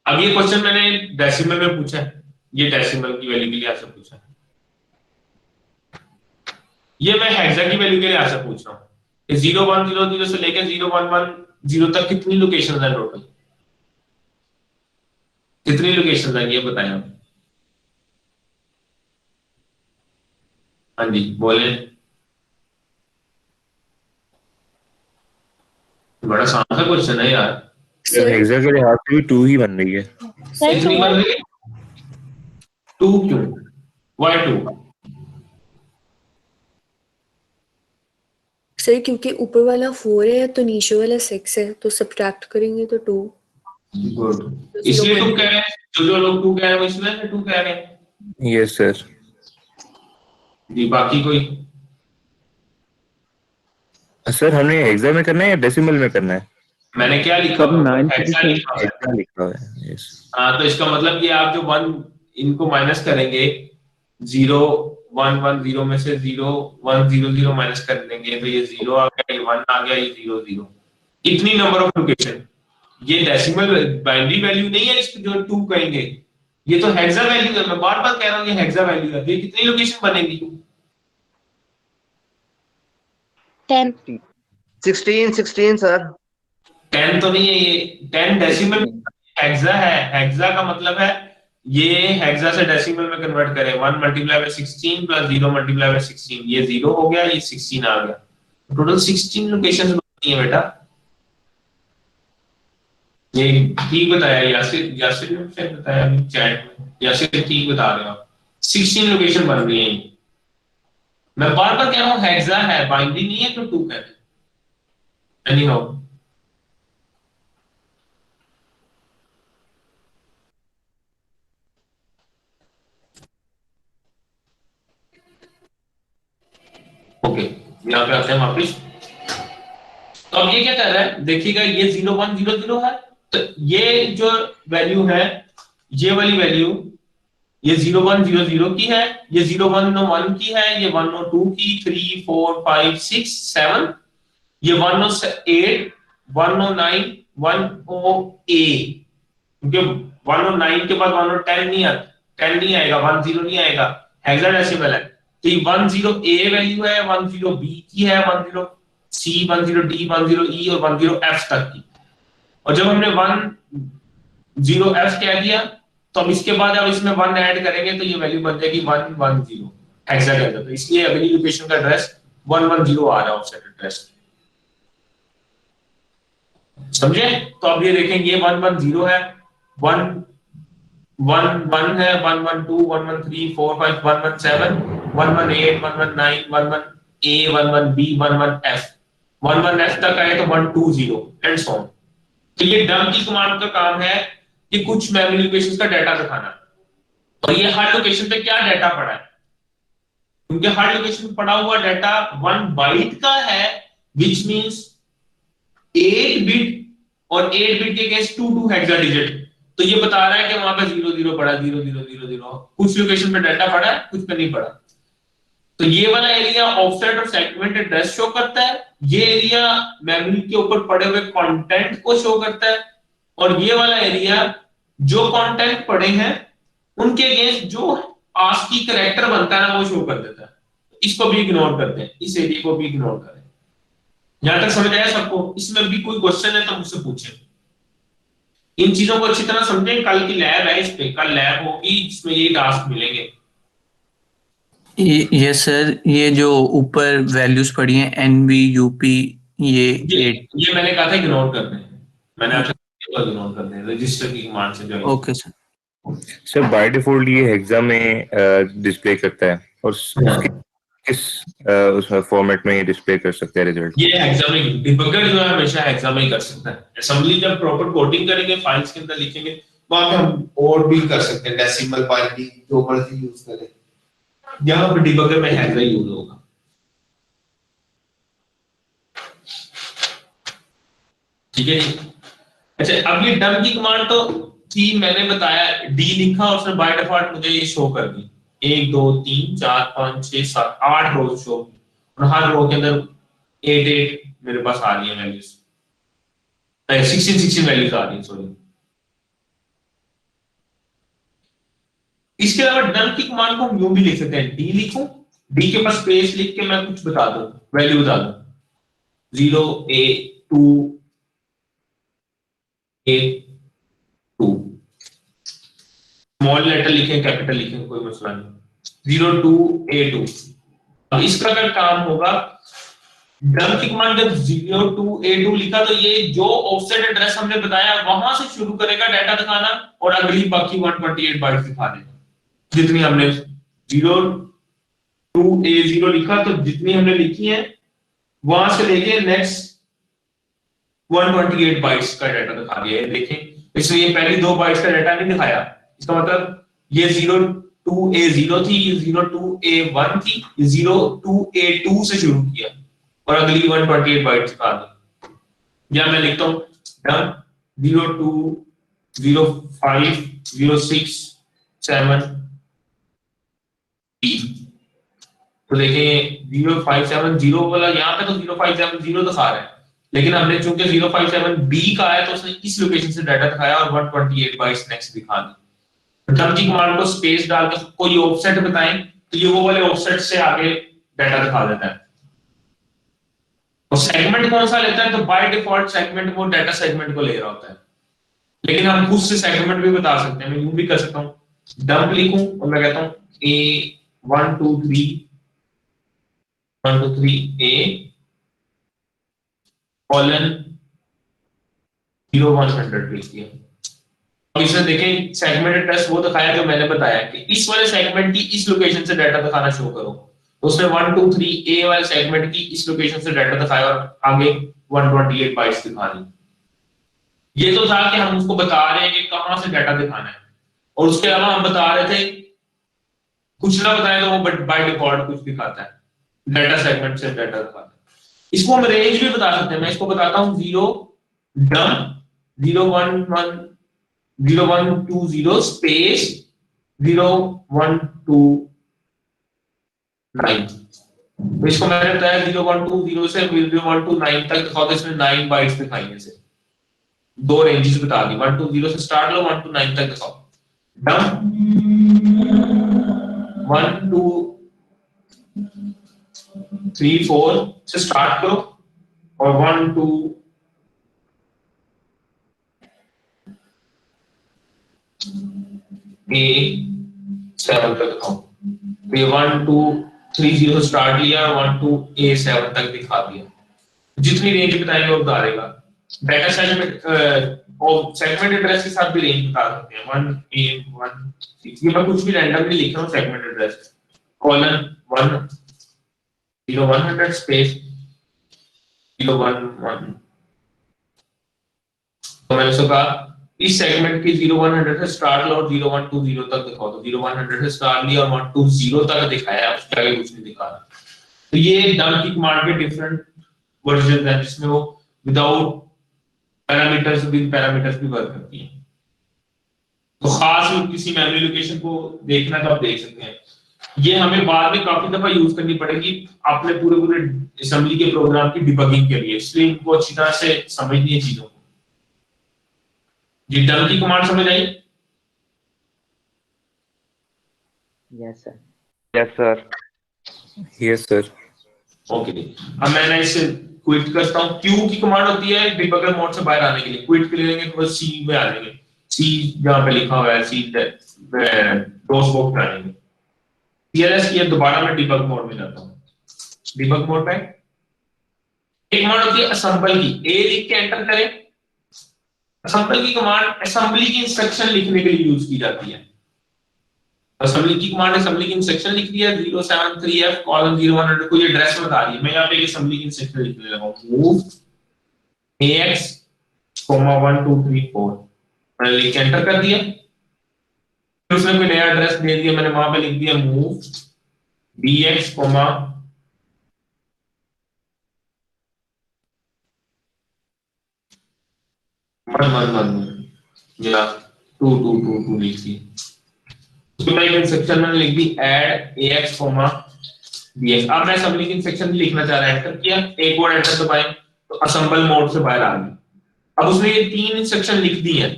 अब ये क्वेश्चन मैंने डेसिमल में पूछा है, ये डेसिमल की वैल्यू के लिए आपसे पूछा है, ये मैं हेक्सा की वैल्यू के लिए आपसे पूछ रहा हूँ 0100 से लेकर 0110 तक कितनी लोकेशन है टोटल, कितनी लोकेशन है ये बताएं आप। हाँ जी बोले, बड़ा आसान सा क्वेश्चन है यार। हेक्सा के लिहाज से भी 2 ही बन रही है। कितनी बन रही है 2 क्यों, why 2? सर क्योंकि ऊपर वाला 4 है तो नीचे वाला 6 है तो सब्ट्रैक्ट करेंगे तो 2। गुड, इसलिए 2 कह रहे हैं, जो लोग 2 कह रहे हैं वो इसलिए 2 कह रहे हैं। Yes sir. जी बाकी कोई सर हमने हेक्सा में करना है या डेसिमल में करना है? मैंने क्या लिखा हेक्सा लिखा है। हेक्सा लिखा है। यस। हाँ तो इसका मतलब ये आप जो 1 इनको माइनस करेंगे 0 1 1 0 में से 0 1 0 0 माइनस कर देंगे तो ये 0 आ गया, ये 1 आ गया, ये 0 0। इतनी नंबर ऑफ लोकेशन, ये डेसिमल बाइनरी वैल्यू नहीं है इसको जो 2 कहेंगे, ये तो हेक्सा वैल्यू है। मैं बार बार कह रहा हूँ ये हेक्सा वैल्यू है। तो ये कितनी लोकेशन बनेगी 10 16 सर। 10 तो नहीं है, ये 10 डेसिमल हेक्सा है। हेक्सा का मतलब है ये हेक्सा से डेसिमल में कन्वर्ट करें 1 multiply by 16 plus 0 multiply by 16, ये 0 हो गया, ये 16 आ गया, टोटल 16 लोकेशंस बनती है बेटा। ये ठीक बताया यासिर, यासिर ने फिर बताया चैट में, यासिर ठीक बता रहे हो आप, 16 लोकेशन बन रही है। मैं बार बार कह रहा हूँ हेक्सा है, बाइनरी नहीं है तो 2 कहते हैं। एनी हाउ ओके, यहाँ पे आते हैं वापिस। तो अब ये क्या कर रहा है देखिएगा, ये 0100 है तो ये जो वैल्यू है ये वाली वैल्यू ये 0100 की है, ये 0101 की है, ये 102 की, 3 4 5 6 7, ये 108 109 10A, क्योंकि 109 के बाद 110 नहीं आता, 10 नहीं आएगा, 10 नहीं आएगा, हेक्साडेसिमल है। तो ये 10A वैल्यू है, 10B की है, 10C 10D 10E और 10F तक की। और जब हमने 10F कह दिया तो अब इसके बाद अब इसमें 1 ऐड करेंगे तो ये वैल्यू बन जाएगी 110 हेक्सा के अंदर। तो इसलिए अगली लोकेशन का एड्रेस 110 आ रहा है ऑफसेट एड्रेस, समझे। तो अब ये देखेंगे 110 है, 1 1 1 है, 112 113 4 5 117 118 119 11A 11B 11F 11F तक आए तो 120 एंड सो ऑन। तो ये डम की कमांड का काम है कि कुछ मेमोरी लोकेशंस का डाटा दिखाना, और ये हर लोकेशन पे क्या डाटा पड़ा है, क्योंकि हर लोकेशन पड़ा हुआ डाटा 1 बाइट का है, विच मींस 8 बिट और 8 बिट के अगेंस्ट 2 हेक्साडेसिमल। तो ये बता रहा है कि वहां पे 00 पड़ा, 0000, कुछ लोकेशन पे डाटा पड़ा है, कुछ पे नहीं पड़ा। तो ये वाला एरिया ऑफसेट और सेगमेंट एड्रेस शो करता है, ये एरिया मेमोरी के ऊपर पड़े हुए कंटेंट को शो करता है, और ये वाला एरिया जो कंटेंट पड़े हैं उनके अगेंस्ट जो आस्की कैरेक्टर बनता है ना वो शो कर देता है। इसको भी इग्नोर करते हैं, इस एरिया को भी इग्नोर करें। यहां तक समझ आया सबको? इसमें भी कोई क्वेश्चन है तो मुझसे पूछें। इन चीजों को अच्छी तरह समझें, कल की लैब है, इस पे कल लैब होगी जिसमें ये टास्क मिलेंगे। ये सर ये जो ऊपर वैल्यूज पड़ी हैं NV UP ये मैंने कहा था इग्नोर करने हैं, मैंने आपसे इग्नोर करने हैं, रजिस्टर की कमांड से जो okay sir. Sir by default ये हेक्सा में डिस्प्ले करता है और उसके किस उसमें फॉर्मेट में डिस्प्ले कर सकते हैं रिजल्ट? ये हेक्सा में, डिबगर जो है हमेशा हेक्सा में ही कर सकता है। असेंबली जब प्रॉपर कोडिंग करेंगे, फाइल्स के अंदर लिखेंगे, वहां पे हम और भी कर सकते हैं, डेसिमल, बाइनरी, जो मर्जी यूज करें। यहाँ पे डिबगर में हेक्सा यूज होगा। ठीक है जी। अच्छा, अब ये डम की कमांड तो थी, मैंने बताया डी लिखा और उसने बाय डिफॉल्ट मुझे ये शो कर दी 1 2 3 4 5 6 7 8 रो शो, और हर रो के अंदर 8 8 मेरे पास आ रही है वैल्यूज, 16 वैल्यूज आ रही है, सॉरी। इसके अलावा डम की कमांड को हम यूं भी लिख सकते हैं, डी लिखूं, डी के पास स्पेस लिख के मैं कुछ बता दूं, वैल्यू बता दूं 0 a 2 a 2, स्मॉल लेटर लिखें कैपिटल लिखें कोई मसला नहीं, 0 2 a 2। अब इसका अगर काम होगा, डम की कमांड जब 0 2 a 2 लिखा तो ये जो ऑफसेट एड्रेस हमने बताया वहां से शुरू करेगा डाटा दिखाना, और अगली बाकी 128 बाइट्स दिखा देगा जितनी हमने 0 2 a 0 लिखा, तो जितनी हमने लिखी है वहां से लेके नेक्स्ट 128 बाइट्स का डाटा दिखा दिया है। देखें, इसलिए ये पहली 2 बाइट्स का डाटा नहीं दिखाया, इसका मतलब ये 0 2 a 0 थी, ये 0 2 a 1 थी, ये 0 2 a 2 से शुरू किया और अगली 128 बाइट्स दिखा दी। या मैं लिखता हूं डन 0 2 0 5 0 6 7 8। तो देखें 0 5 7 0 वाला यहाँ पे तो 0 5 7 0 दिखा रहा है, लेकिन हमने चूंकि 0 5 7 b का आया तो उसने इस लोकेशन से डाटा दिखाया और 128 बाइट्स नेक्स्ट दिखा दी। डम की कमांड को स्पेस डाल के कोई ऑफसेट बताएं तो ये वो वाले ऑफसेट से आगे डाटा दिखा देता है। और सेगमेंट कौन सा लेता है, तो बाय डिफॉल्ट सेगमेंट वो डाटा सेगमेंट को ले रहा होता है, लेकिन हम खुद से सेगमेंट भी बता सकते हैं। मैं यूं भी कर सकता हूं, डम लिखूं और मैं कहता हूं a 1 2 3 1 2 3 a कॉलन 0 100 लिख दिया। अब इसमें देखें सेगमेंट एड्रेस वो दिखाया जो मैंने बताया कि इस वाले सेगमेंट की इस लोकेशन से डाटा दिखाना शो करो, तो उसने 1 2 3 a वाले सेगमेंट की इस लोकेशन से डाटा दिखाया और आगे 128 बाइट्स दिखा दी। ये तो था कि हम उसको बता रहे हैं कि कहां से डाटा दिखाना है, और उसके अलावा हम बता रहे थे कुछ ना बताएं तो वो बाय डिफॉल्ट कुछ दिखाता है, डाटा सेगमेंट से डाटा दिखाता है। इसको हम रेंज भी बता सकते हैं। मैं इसको बताता हूं 0 डम 0 1 1 0 1 2 0 स्पेस 0 1 2 9। तो इसको मैंने बताया 0 1 2 0 से 0 1 2 9 तक दिखाओ, तो इसमें 9 बाइट्स दिखाई है से 2 रेंजेस बता दी, 1 2 0 से स्टार्ट लो 1 2 9 तक दिखाओ। डम 1 2 3 4 से स्टार्ट करो और 1 2 a 7 तक दिखाओ। तो ये 1 2 3 0 से स्टार्ट लिया, 1 2 a 7 तक दिखा दिया। जितनी रेंज बताएंगे वो बता देगा। डाटा सेगमेंट और सेगमेंट एड्रेस के साथ भी रेंज बता सकते हैं 1 a 1 6। ये मैं कुछ भी रैंडमली लिख रहा हूं, सेगमेंट एड्रेस कॉलन 1 0 100 स्पेस 0 1 1। तो मैंने उसको कहा इस सेगमेंट की 0 100 से स्टार्ट लो और 0 1 2 0 तक दिखाओ, तो 0 100 से स्टार्ट लिया और 1 2 0 तक दिखाया, उसके आगे कुछ नहीं दिखा रहा। तो ये डम की कमांड के डिफरेंट वर्जन है जिसमें वो विदाउट पैरामीटर्स विद पैरामीटर्स भी वर्क करती है। तो खास किसी मेमोरी लोकेशन को देखना तो आप देख सकते हैं। ये हमें बाद में काफी दफा यूज करनी पड़ेगी अपने पूरे असेंबली के प्रोग्राम की डिबगिंग के लिए, इसलिए इनको अच्छी तरह से समझनी है चीजों को। जी डम की कमांड समझ आई? Yes sir. Yes sir. Yes sir. Okay जी, अब मैं इसे क्विट करता हूं। क्यू की कमांड होती है डिबगर मोड से बाहर आने के लिए, क्विट करेंगे तो बस सी में आ जाएंगे, सी जहां पे लिखा हुआ है सी डॉस बॉक्स में आ जाएंगे। सीएलएस किया, दोबारा मैं डिबग मोड में जाता हूं। डिबग मोड पे एक कमांड होती है असेंबल की, ए लिख के एंटर करें। असेंबल की कमांड असेंबली की इंस्ट्रक्शन लिखने के लिए यूज की जाती है। असेंबली की कमांड असेंबली की इंस्ट्रक्शन लिख दिया 073F कॉलम 0100 को ये एड्रेस बता दी। मैं यहाँ पे असेंबली की इंस्ट्रक्शन लिखने लगा हूँ मूव AX 1 2 3 4 मैंने लिख के एंटर कर दिया। फिर उसने कोई नया एड्रेस दे दिया, मैंने वहां पे लिख दिया मूव BX 1 या 2 2 2 2 लिख दी। उसके बाद इंस्ट्रक्शन मैंने लिख दी ऐड AX BX। अब मैं असेंबली की इंस्ट्रक्शन लिखना चाह रहा है, एंटर किया, एक और एंटर दबाएं तो असेंबल मोड से बाहर आ गई। अब उसने ये तीन इंस्ट्रक्शन लिख दी हैं,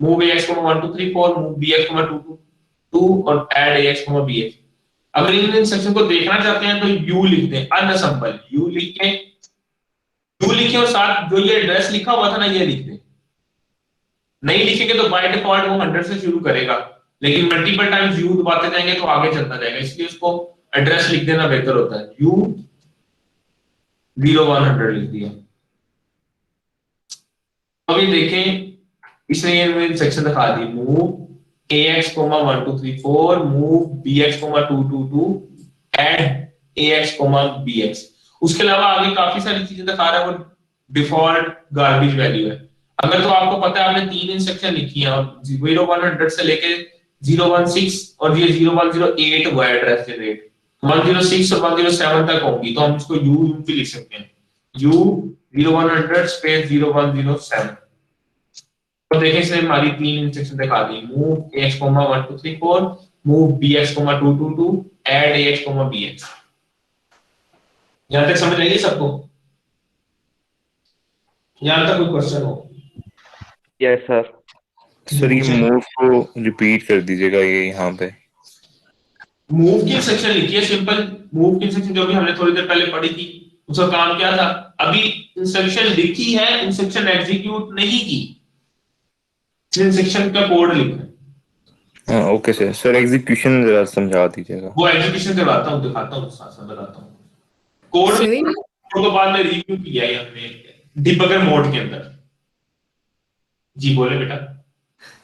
मूव AX 1 2 3 4, मूव BX 2 2 2 और ऐड AX BX। अगर इन इंस्ट्रक्शन को देखना चाहते हैं तो यू लिख दें, अनअसेंबल यू लिखे और साथ जो ये एड्रेस लिखा हुआ था ना ये लिख दें। नहीं लिखेंगे तो बाय डिफॉल्ट वो 100 से शुरू करेगा, लेकिन मल्टीपल टाइम्स यू दबाते जाएंगे तो आगे चलता जाएगा, इसलिए उसको एड्रेस लिख देना बेहतर होता है। यू 0100 लिख दिया। अब ये देखें इसने ये इंस्ट्रक्शन दिखा दी, move AX 1 2 3 4, move BX 2 2 2, add AX BX। उसके अलावा आगे काफी सारी चीजें दिखा रहा है, वो डिफॉल्ट गार्बेज वैल्यू है। अगर तो आपको पता है आपने तीन इंस्ट्रक्शन लिखी है और 0100 से लेके 016 और ये 0108 हुआ एड्रेस जनरेट, 106 और 107 तक होगी, तो हम इसको यू भी लिख सकते हैं, यू 0100 स्पेस 0107। तो देखें इसने हमारी तीन इंस्ट्रक्शन दिखा दी, move AX 1 2 3 4, move BX 2 2 2, add AX BX। यहां तक समझ आइए सबको? यहां तक कोई क्वेश्चन हो? Yes sir. सर ये मूव को रिपीट कर दीजिएगा, ये यहाँ पे मूव की इंस्ट्रक्शन लिखी है, सिंपल मूव की इंस्ट्रक्शन जो भी हमने थोड़ी देर पहले पढ़ी थी, उसका काम क्या था? अभी इंस्ट्रक्शन लिखी है, इंस्ट्रक्शन एग्जीक्यूट नहीं की, इंस्ट्रक्शन का कोड लिखना है। हाँ ओके सर। सर एग्जीक्यूशन जरा समझा दीजिएगा। वो एग्जीक्यूशन करवाता हूँ, दिखाता हूँ, साथ साथ बताता हूँ। कोड को बाद में रिव्यू किया है हमने डिबगर मोड के अंदर। जी बोले बेटा।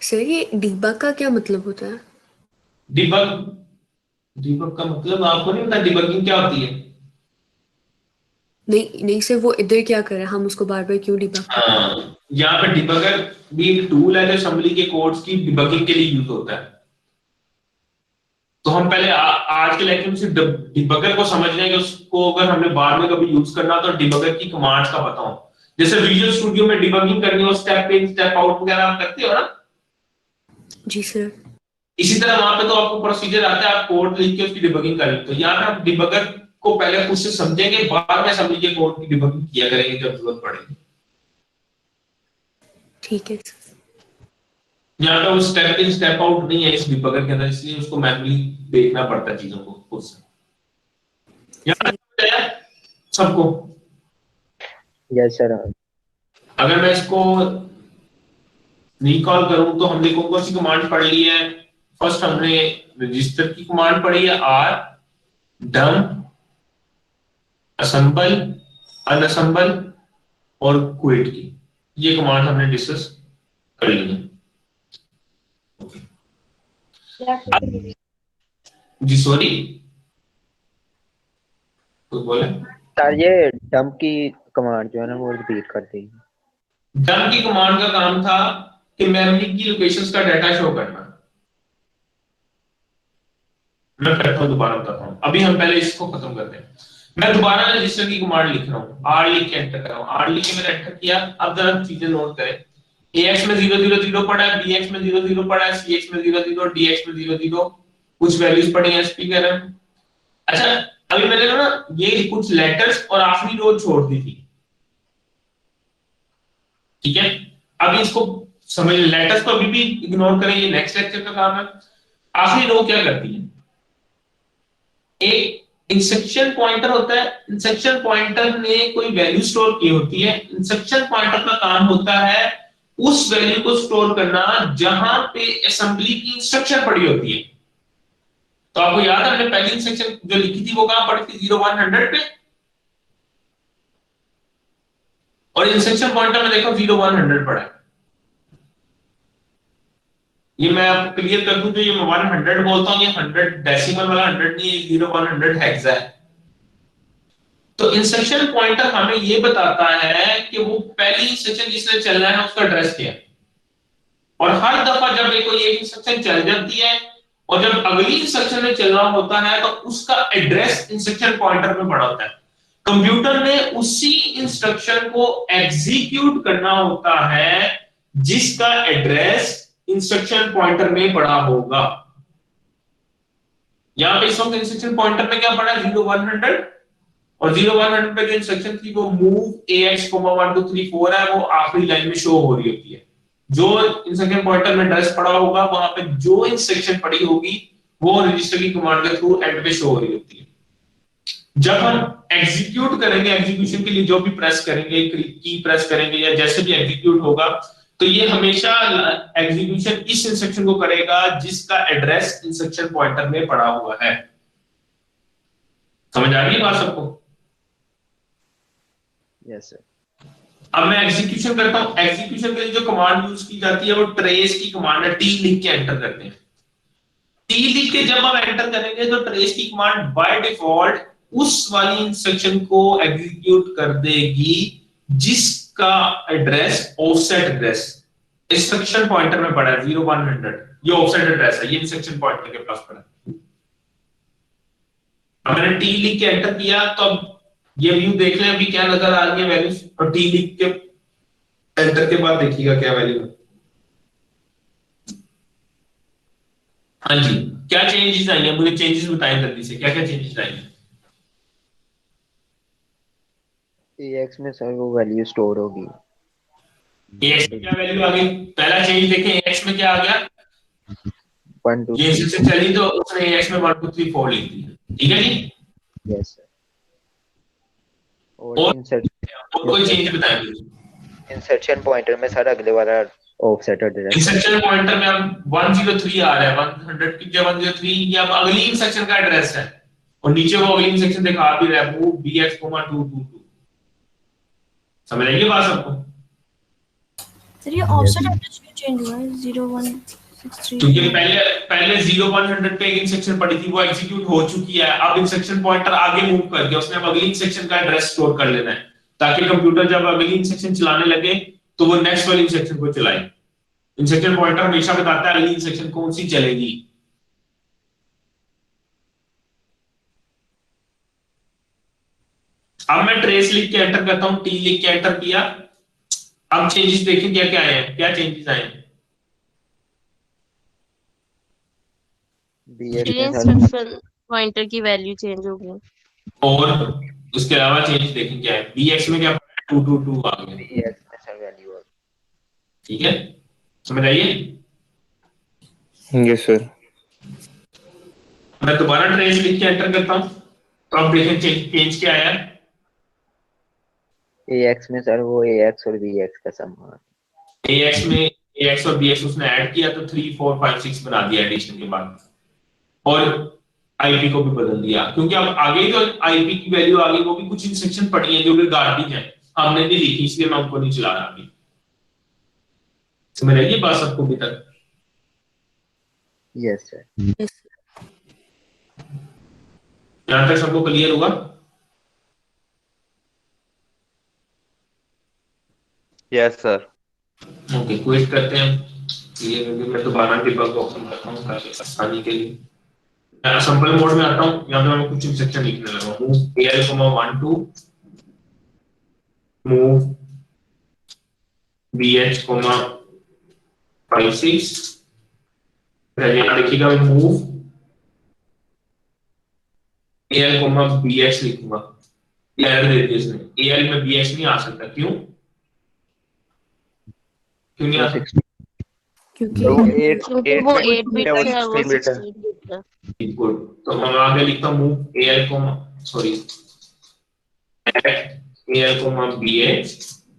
सर ये डीबग का क्या मतलब होता है? डिबग का मतलब आपको नहीं पता डिबगिंग क्या होती है? नहीं सर, वो इधर क्या करे, हम उसको बार बार क्यों डिबग? हाँ, यहाँ पे डिबगर भी एक टूल है जो असेंबली के कोड्स की डिबगिंग के लिए यूज होता है। तो हम पहले आज के लेक्चर में सिर्फ डिबगर को समझ रहे हैं कि उसको अगर हमने बाद में कभी यूज करना हो तो डिबगर की कमांड्स का पता हो। जैसे विजुअल स्टूडियो में डिबगिंग करनी हो, स्टेप इन स्टेप आउट वगैरह आप करते हो ना? जी सर। इसी तरह वहां पे तो आपको प्रोसीजर आता है, आप कोड लिख के उसकी डिबगिंग कर लेते हो। यहाँ पे आप डिबगर को पहले खुद से समझेंगे, बाद में असेंबली के कोड की डिबगिंग किया करेंगे जब जरूरत पड़ेगी। ठीक है। यहाँ पे वो स्टेप इन स्टेप आउट नहीं है इस डिबगर के अंदर, इसलिए उसको मैनुअली देखना पड़ता है चीजों को खुद से। यहाँ सबको यस सर। अगर मैं इसको रिकॉल करूं तो हमने कौन सी कमांड पढ़ ली है? फर्स्ट हमने रजिस्टर की कमांड पढ़ी है, आर डंप असेंबल अनअसेंबल और क्विट की, ये कमांड हमने डिस्कस कर ली है। जी सॉरी कुछ बोले? सर ये डंप की कमांड जो है ना वो रिपीट कर दीजिए। डंप की कमांड का काम था कि मेमोरी की लोकेशंस का डाटा शो करना। मैं करता हूं, दोबारा बताता हूं, अभी हम पहले इसको खत्म करते हैं। मैं दोबारा रजिस्टर की कमांड लिख रहा हूं, आर लिख के एंटर कर रहा हूं, आर लिख के मैंने एंटर किया। अब जरा चीजें नोट करें, AX में 000 पड़ा है, BX में 00 पड़ा है, CX में 00, DX में 00, कुछ वैल्यूज पड़ी हैं स्पीकर है। अच्छा अभी मैंने ना ये कुछ लेटर्स और आखिरी रो छोड़ दी थी, ठीक है? अब इसको समझ, लेटर्स को अभी भी इग्नोर करें, ये नेक्स्ट लेक्चर का काम है। आखिरी रो क्या करती है? एक इंस्ट्रक्शन पॉइंटर होता है, इंस्ट्रक्शन पॉइंटर ने कोई वैल्यू स्टोर की होती है। इंस्ट्रक्शन पॉइंटर का काम होता है उस वैल्यू को स्टोर करना जहां पे असेंबली की इंस्ट्रक्शन पड़ी होती है। तो आपको याद है हमने पहली इंस्ट्रक्शन जो लिखी थी वो कहां पड़ी थी? 0100 पे, और इंस्ट्रक्शन पॉइंटर में देखो 0100 पड़ा है। ये मैं आपको क्लियर कर दूं, जो ये मैं 100 बोलता हूँ, ये 100 डेसिमल वाला 100 नहीं, 0 100 हेक्सा है। तो इंस्ट्रक्शन पॉइंटर हमें ये बताता है कि वो पहली इंस्ट्रक्शन जिसने चलना है उसका एड्रेस क्या है। और हर दफा जब कोई एक इंस्ट्रक्शन चल जाती है और जब अगली इंस्ट्रक्शन में चलना होता है तो उसका एड्रेस इंस्ट्रक्शन पॉइंटर में पड़ा होता है। कंप्यूटर ने उसी इंस्ट्रक्शन को एग्जीक्यूट करना होता है जिसका एड्रेस इंस्ट्रक्शन पॉइंटर में पड़ा होगा। यहां पे इस वक्त इंस्ट्रक्शन पॉइंटर में क्या पड़ा है, 0 100, और 0 100 पे जो इंस्ट्रक्शन थी वो मूव AX, 1 2 3 4 है, वो आखिरी लाइन में शो हो रही होती है। जो इंस्ट्रक्शन पॉइंटर में एड्रेस पड़ा होगा वहां पे जो इंस्ट्रक्शन पड़ी होगी वो रजिस्टर की कमांड के थ्रू एंड पे शो हो रही होती है। जब हम एग्जीक्यूट करेंगे, एग्जीक्यूशन के लिए जो भी प्रेस करेंगे, की प्रेस करेंगे या जैसे भी एग्जीक्यूट होगा, तो ये हमेशा एग्जीक्यूशन इस इंस्ट्रक्शन को करेगा जिसका एड्रेस इंस्ट्रक्शन पॉइंटर में पड़ा हुआ है। समझ आ रही है बात सबको? Yes sir. अब मैं एग्जीक्यूशन करता हूं। एग्जीक्यूशन के लिए जो कमांड यूज की जाती है वो ट्रेस की कमांड है। टी लिख के एंटर करते हैं। टी लिख के जब हम एंटर करेंगे तो ट्रेस की कमांड बाय डिफॉल्ट उस वाली इंस्ट्रक्शन को एग्जीक्यूट कर देगी जिसका address offset address instruction pointer में पड़ा है, 0 100। ये ऑफसेट एड्रेस है, ये इंस्ट्रक्शन पॉइंटर के पास पड़ा है। अब मैंने टी लिख के एंटर किया तो अब ये व्यू देख लें अभी क्या नजर आ रही है वैल्यूज, और टी लिख के एंटर के बाद देखिएगा क्या वैल्यू है। हाँ जी, क्या चेंजेस आई हैं, मुझे चेंजेस बताएं जल्दी से, क्या क्या चेंजेस आई हैं। AX में सर वो वैल्यू स्टोर होगी। AX में क्या वैल्यू आ गई? पहला चेंज देखें, AX में क्या आ गया, 1 2 ये से चली तो उसने AX में 1 2 3 4 लिख दिया। ठीक है जी। Yes sir. और कोई चेंज बताएं मुझे। इंसर्शन पॉइंटर में सर अगले वाला ऑफसेट एड्रेस इंस्ट्रक्शन पॉइंटर में अब 103 आ रहा है, 100 की जगह 103, ये अब अगली इंस्ट्रक्शन का एड्रेस है और नीचे वो अगली इंस्ट्रक्शन दिखा भी रहा है, मूव BX, 222। समझ आइए बात सबको? सर ये ऑफसेट एड्रेस क्यों चेंज हुआ है 0163? क्योंकि पहले 0 100 पे एक इंस्ट्रक्शन पड़ी थी, वो एग्जीक्यूट हो चुकी है। अब इंस्ट्रक्शन पॉइंटर आगे मूव कर गया, उसने अब अगली इंस्ट्रक्शन का एड्रेस स्टोर कर लेना है ताकि कंप्यूटर जब अगली इंस्ट्रक्शन चलाने लगे तो वो नेक्स्ट वाली इंस्ट्रक्शन को चलाए। इंस्ट्रक्शन पॉइंटर हमेशा बताता है अगली इंस्ट्रक्शन कौन सी चलेगी। अब मैं ट्रेस लिख के एंटर करता हूं, टी लिख के एंटर किया। अब चेंजेस देखिए क्या क्या आए हैं, क्या चेंजेस आए हैं। इंस्ट्रक्शन पॉइंटर की वैल्यू चेंज हो गई। और उसके अलावा चेंज देखें क्या है, BX में क्या 222 आ गया। BX में सर वैल्यू आ ठीक है, समझ आइए? Yes sir. मैं दोबारा ट्रेस लिख के एंटर करता हूं तो अब देखें चेंज क्या आया। AX में सर वो AX और BX का समान। AX में AX और BX उसने ऐड किया तो 3 4 5 6 बना दिया एडिशन के बाद, और IP को भी बदल दिया क्योंकि अब आगे जो IP की वैल्यू आ गई वो भी कुछ इंस्ट्रक्शन पड़ी है जो कि गार्डिंग है, हमने नहीं लिखी इसलिए मैं उनको नहीं चला रहा अभी। समझ आइए बात सबको अभी तक? Yes sir. यहां तक सबको क्लियर हुआ? Yes sir. ओके, क्विट करते हैं ये, क्योंकि मैं दोबारा डिबग ऑप्शन करता हूं ताकि आसानी के लिए। मैं असेंबल मोड में आता हूं, यहां पे मैं कुछ इंस्ट्रक्शन लिखने लगा हूं। Move AL, 1 2, move BH, 5 6। फिर यहां देखिएगा मैं मूव AL, BH लिखूंगा। एरर दे दी इसने, AL में BH नहीं आ सकता, क्यों नहीं आ सकता? क्योंकि वो 8 क्योंकि वो 8 बिट है, वो है, वो 16 बिट है। 16 बिट है। गुड, तो हम आगे लिखता हूं move AL, sorry AL, BH।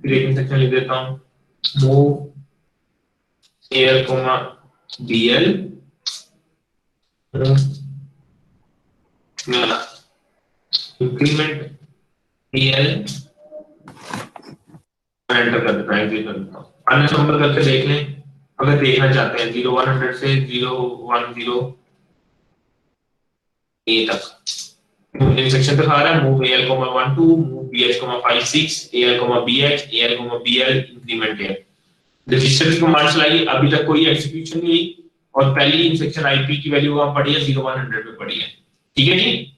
फिर एक इंस्ट्रक्शन लिख देता हूं, move AL, BL, increment AL, enter कर देता हूं, एग्जिट कर देता हूं। अनअसेंबल करके देख लें अगर देखना चाहते हैं 0100 से 010 ए तक इंस्ट्रक्शन दिखा रहा है move AL, 12 move BH, 56 AL, BH AL, BL increment है। रजिस्टर की कमांड चलाई, अभी तक कोई एग्जीक्यूशन नहीं हुई और पहली इंस्ट्रक्शन आईपी की वैल्यू वहां पड़ी है 0100 पे पड़ी है। ठीक है जी।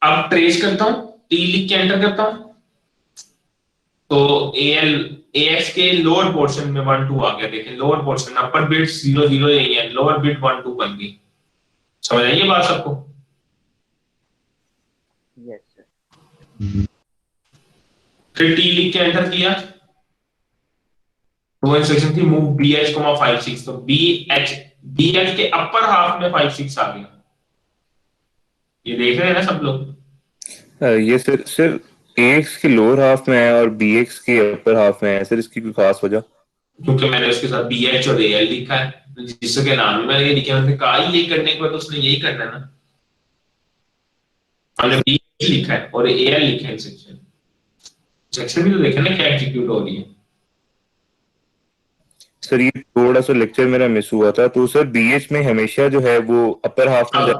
अब ट्रेस करता हूं, टी लिख के एंटर करता हूं तो AX के लोअर पोर्शन में 1 2 आ गया। देखें लोअर पोर्शन, अपर बिट 0 0 यही है, लोअर बिट 1 2 बन गई। समझ आई ये बात सबको? Yes sir. फिर टी लिख के एंटर किया तो इंस्ट्रक्शन थी मूव BH, 56 तो BH के अपर हाफ में 56 आ गया। ये देख रहे हैं ना सब लोग? ये सर AX के लोअर हाफ में है और BX के अपर हाफ में है सर, इसकी कोई खास वजह? क्योंकि मैंने उसके साथ BH और AL लिखा है, जिसके नाम में मैंने ये लिखा है, मैंने कहा ये करने के बाद उसने यही करना है ना। हमने BH लिखा है और AL लिखा है सेक्शन भी तो देखें ना क्या एग्जीक्यूट हो रही है। सर ये थोड़ा सा लेक्चर मेरा मिस हुआ था, तो सर BH में हमेशा जो है वो अपर हाफ में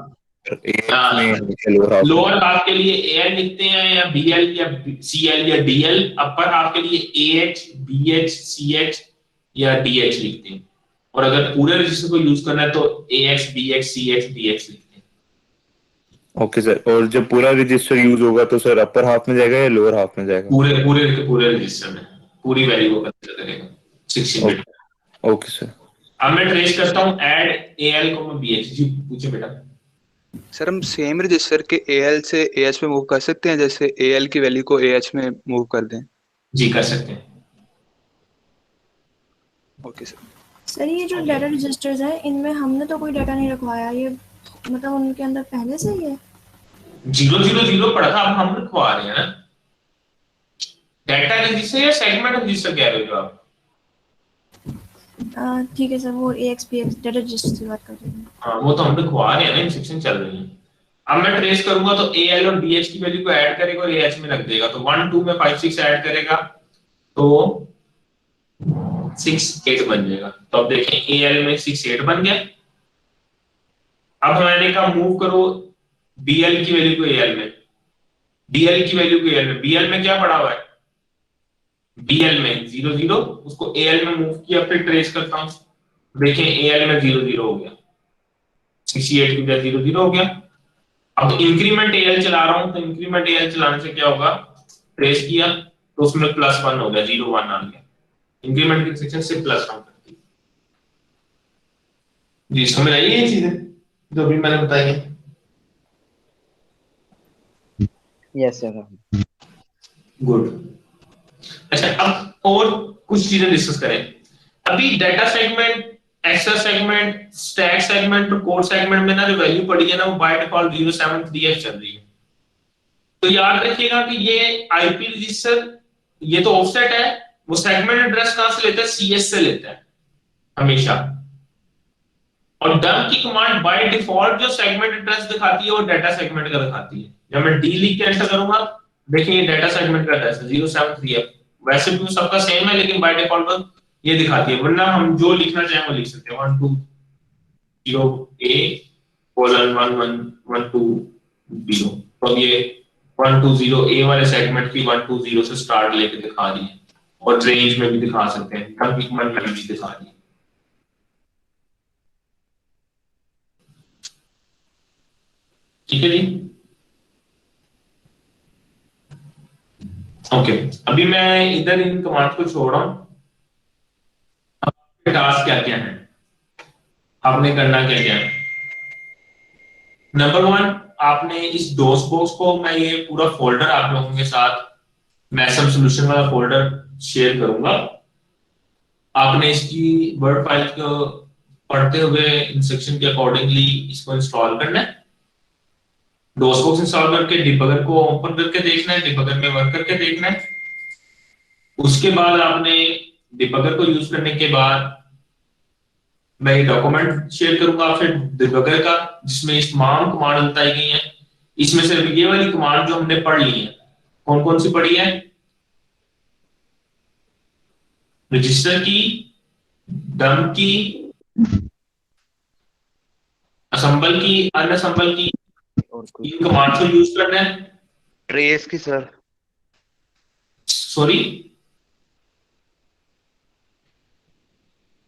AX में हमेशा लोअर हाफ में। लोअर हाफ के लिए AL लिखते हैं या BL या CL या DL, अपर हाफ के लिए AH BH CH या DH लिखते हैं। और अगर पूरे रजिस्टर को यूज करना है तो AX BX CH DH लिखते हैं। ओके सर, और जब पूरा रजिस्टर यूज होगा तो सर अपर हाफ में जाएगा या लोअर हाफ में जाएगा? पूरे रजिस्टर में पूरी वैल्यू को कंसीडर करेगा 16 बिट। Okay sir. अब मैं ट्रेस करता हूं ऐड AL, BH। जी पूछे बेटा। सर हम सेम रजिस्टर के AL से AH में मूव कर सकते हैं, जैसे AL की वैल्यू को AH में मूव कर दें? जी कर सकते हैं। Okay sir. सर ये जो डाटा रजिस्टर्स है इनमें हमने तो कोई डाटा नहीं रखवाया, ये मतलब उनके अंदर पहले से ही है 000 पड़ा था, अब हम रखवा रहे हैं ना। डाटा रजिस्टर या सेगमेंट रजिस्टर कह रहे हो आप? ठीक है सर, वो AXPX डाटा रजिस्टर की बात कर रहे हैं। हाँ वो तो हम रखवा रहे हैं ना, इंस्ट्रक्शन चल रही है। अब मैं ट्रेस करूंगा तो AL और BH की वैल्यू को ऐड करेगा और AH में रख देगा। तो 1 2 में 5 6 ऐड करेगा तो 6 8 बन जाएगा। तो अब देखें AL में 6 8 बन गया। अब मैंने कहा मूव करो BL की वैल्यू को AL में, DL की वैल्यू को AL में। BL में क्या पड़ा हुआ है? BL में 0 0, उसको AL में मूव किया। फिर ट्रेस करता हूं, देखें AL में 0 0 हो गया, 68 की जगह 0 0 हो गया। अब इंक्रीमेंट AL चला रहा हूं तो इंक्रीमेंट AL चलाने से क्या होगा? ट्रेस किया तो उसमें +1 हो गया, 0 1 आ गया। इंक्रीमेंट की सेक्शन से +1 करती है। जी समझ आई ये चीजें जो भी मैंने बताई है? Yes sir. गुड। अच्छा अब और कुछ चीजें डिस्कस करें। अभी data segment, access segment, stack segment और कोड सेगमेंट में ना जो वैल्यू पड़ी है ना वो बाय डिफॉल्ट 073F चल रही है। तो याद रखिएगा कि ये आईपी रजिस्टर ये तो ऑफसेट है, वो सेगमेंट एड्रेस कहां से लेता है? CS से लेता है हमेशा। और डम की कमांड बाय डिफॉल्ट जो सेगमेंट एड्रेस दिखाती है वो डाटा सेगमेंट का दिखाती है। जब मैं D लिख के एंटर करूंगा देखिए ये डाटा सेगमेंट का एड्रेस है 073F। वैसे भी सबका सेम है लेकिन बाय डिफॉल्ट ये दिखाती है, वरना हम जो लिखना चाहें वो लिख सकते हैं 120A:1112 तो ये 120A वाले सेगमेंट की 120 से स्टार्ट लेके दिखा रही है और रेंज में भी दिखा सकते हैं, कम की कमांड में भी दिखा रही है। ठीक है जी। ओके अभी मैं इधर इन कमांड को छोड़ रहा हूं। टास्क क्या क्या है, आपने करना क्या क्या है? नंबर 1 आपने इस डोस बॉक्स को, मैं ये पूरा फोल्डर आप लोगों के साथ मैसम सॉल्यूशन वाला फोल्डर शेयर करूंगा। आपने इसकी वर्ड फाइल को पढ़ते हुए इंस्ट्रक्शन के अकॉर्डिंगली इसको इंस्टॉल करना है। डोस बॉक्स इंस्टॉल करके डिबगर को ओपन करके देखना है, डिबगर में वर्क करके देखना है। उसके बाद आपने डिबगर को यूज करने के बाद मैं ये डॉक्यूमेंट शेयर करूंगा आपसे डिबगर का, जिसमें इस तमाम कमांड बताई गई हैं। इसमें से ये वाली कमांड जो हमने पढ़ ली है, कौन कौन सी पढ़ी है? रजिस्टर की, डंप की, असेंबल की, अनअसेंबल की, और कोई इन कमांड्स को यूज करना है। ट्रेस की सर, सॉरी,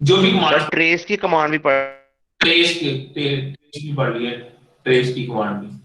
जो भी सर कमांड ट्रेस की कमांड भी पढ़ ट्रेस की पढ़ रही है, ट्रेस की कमांड भी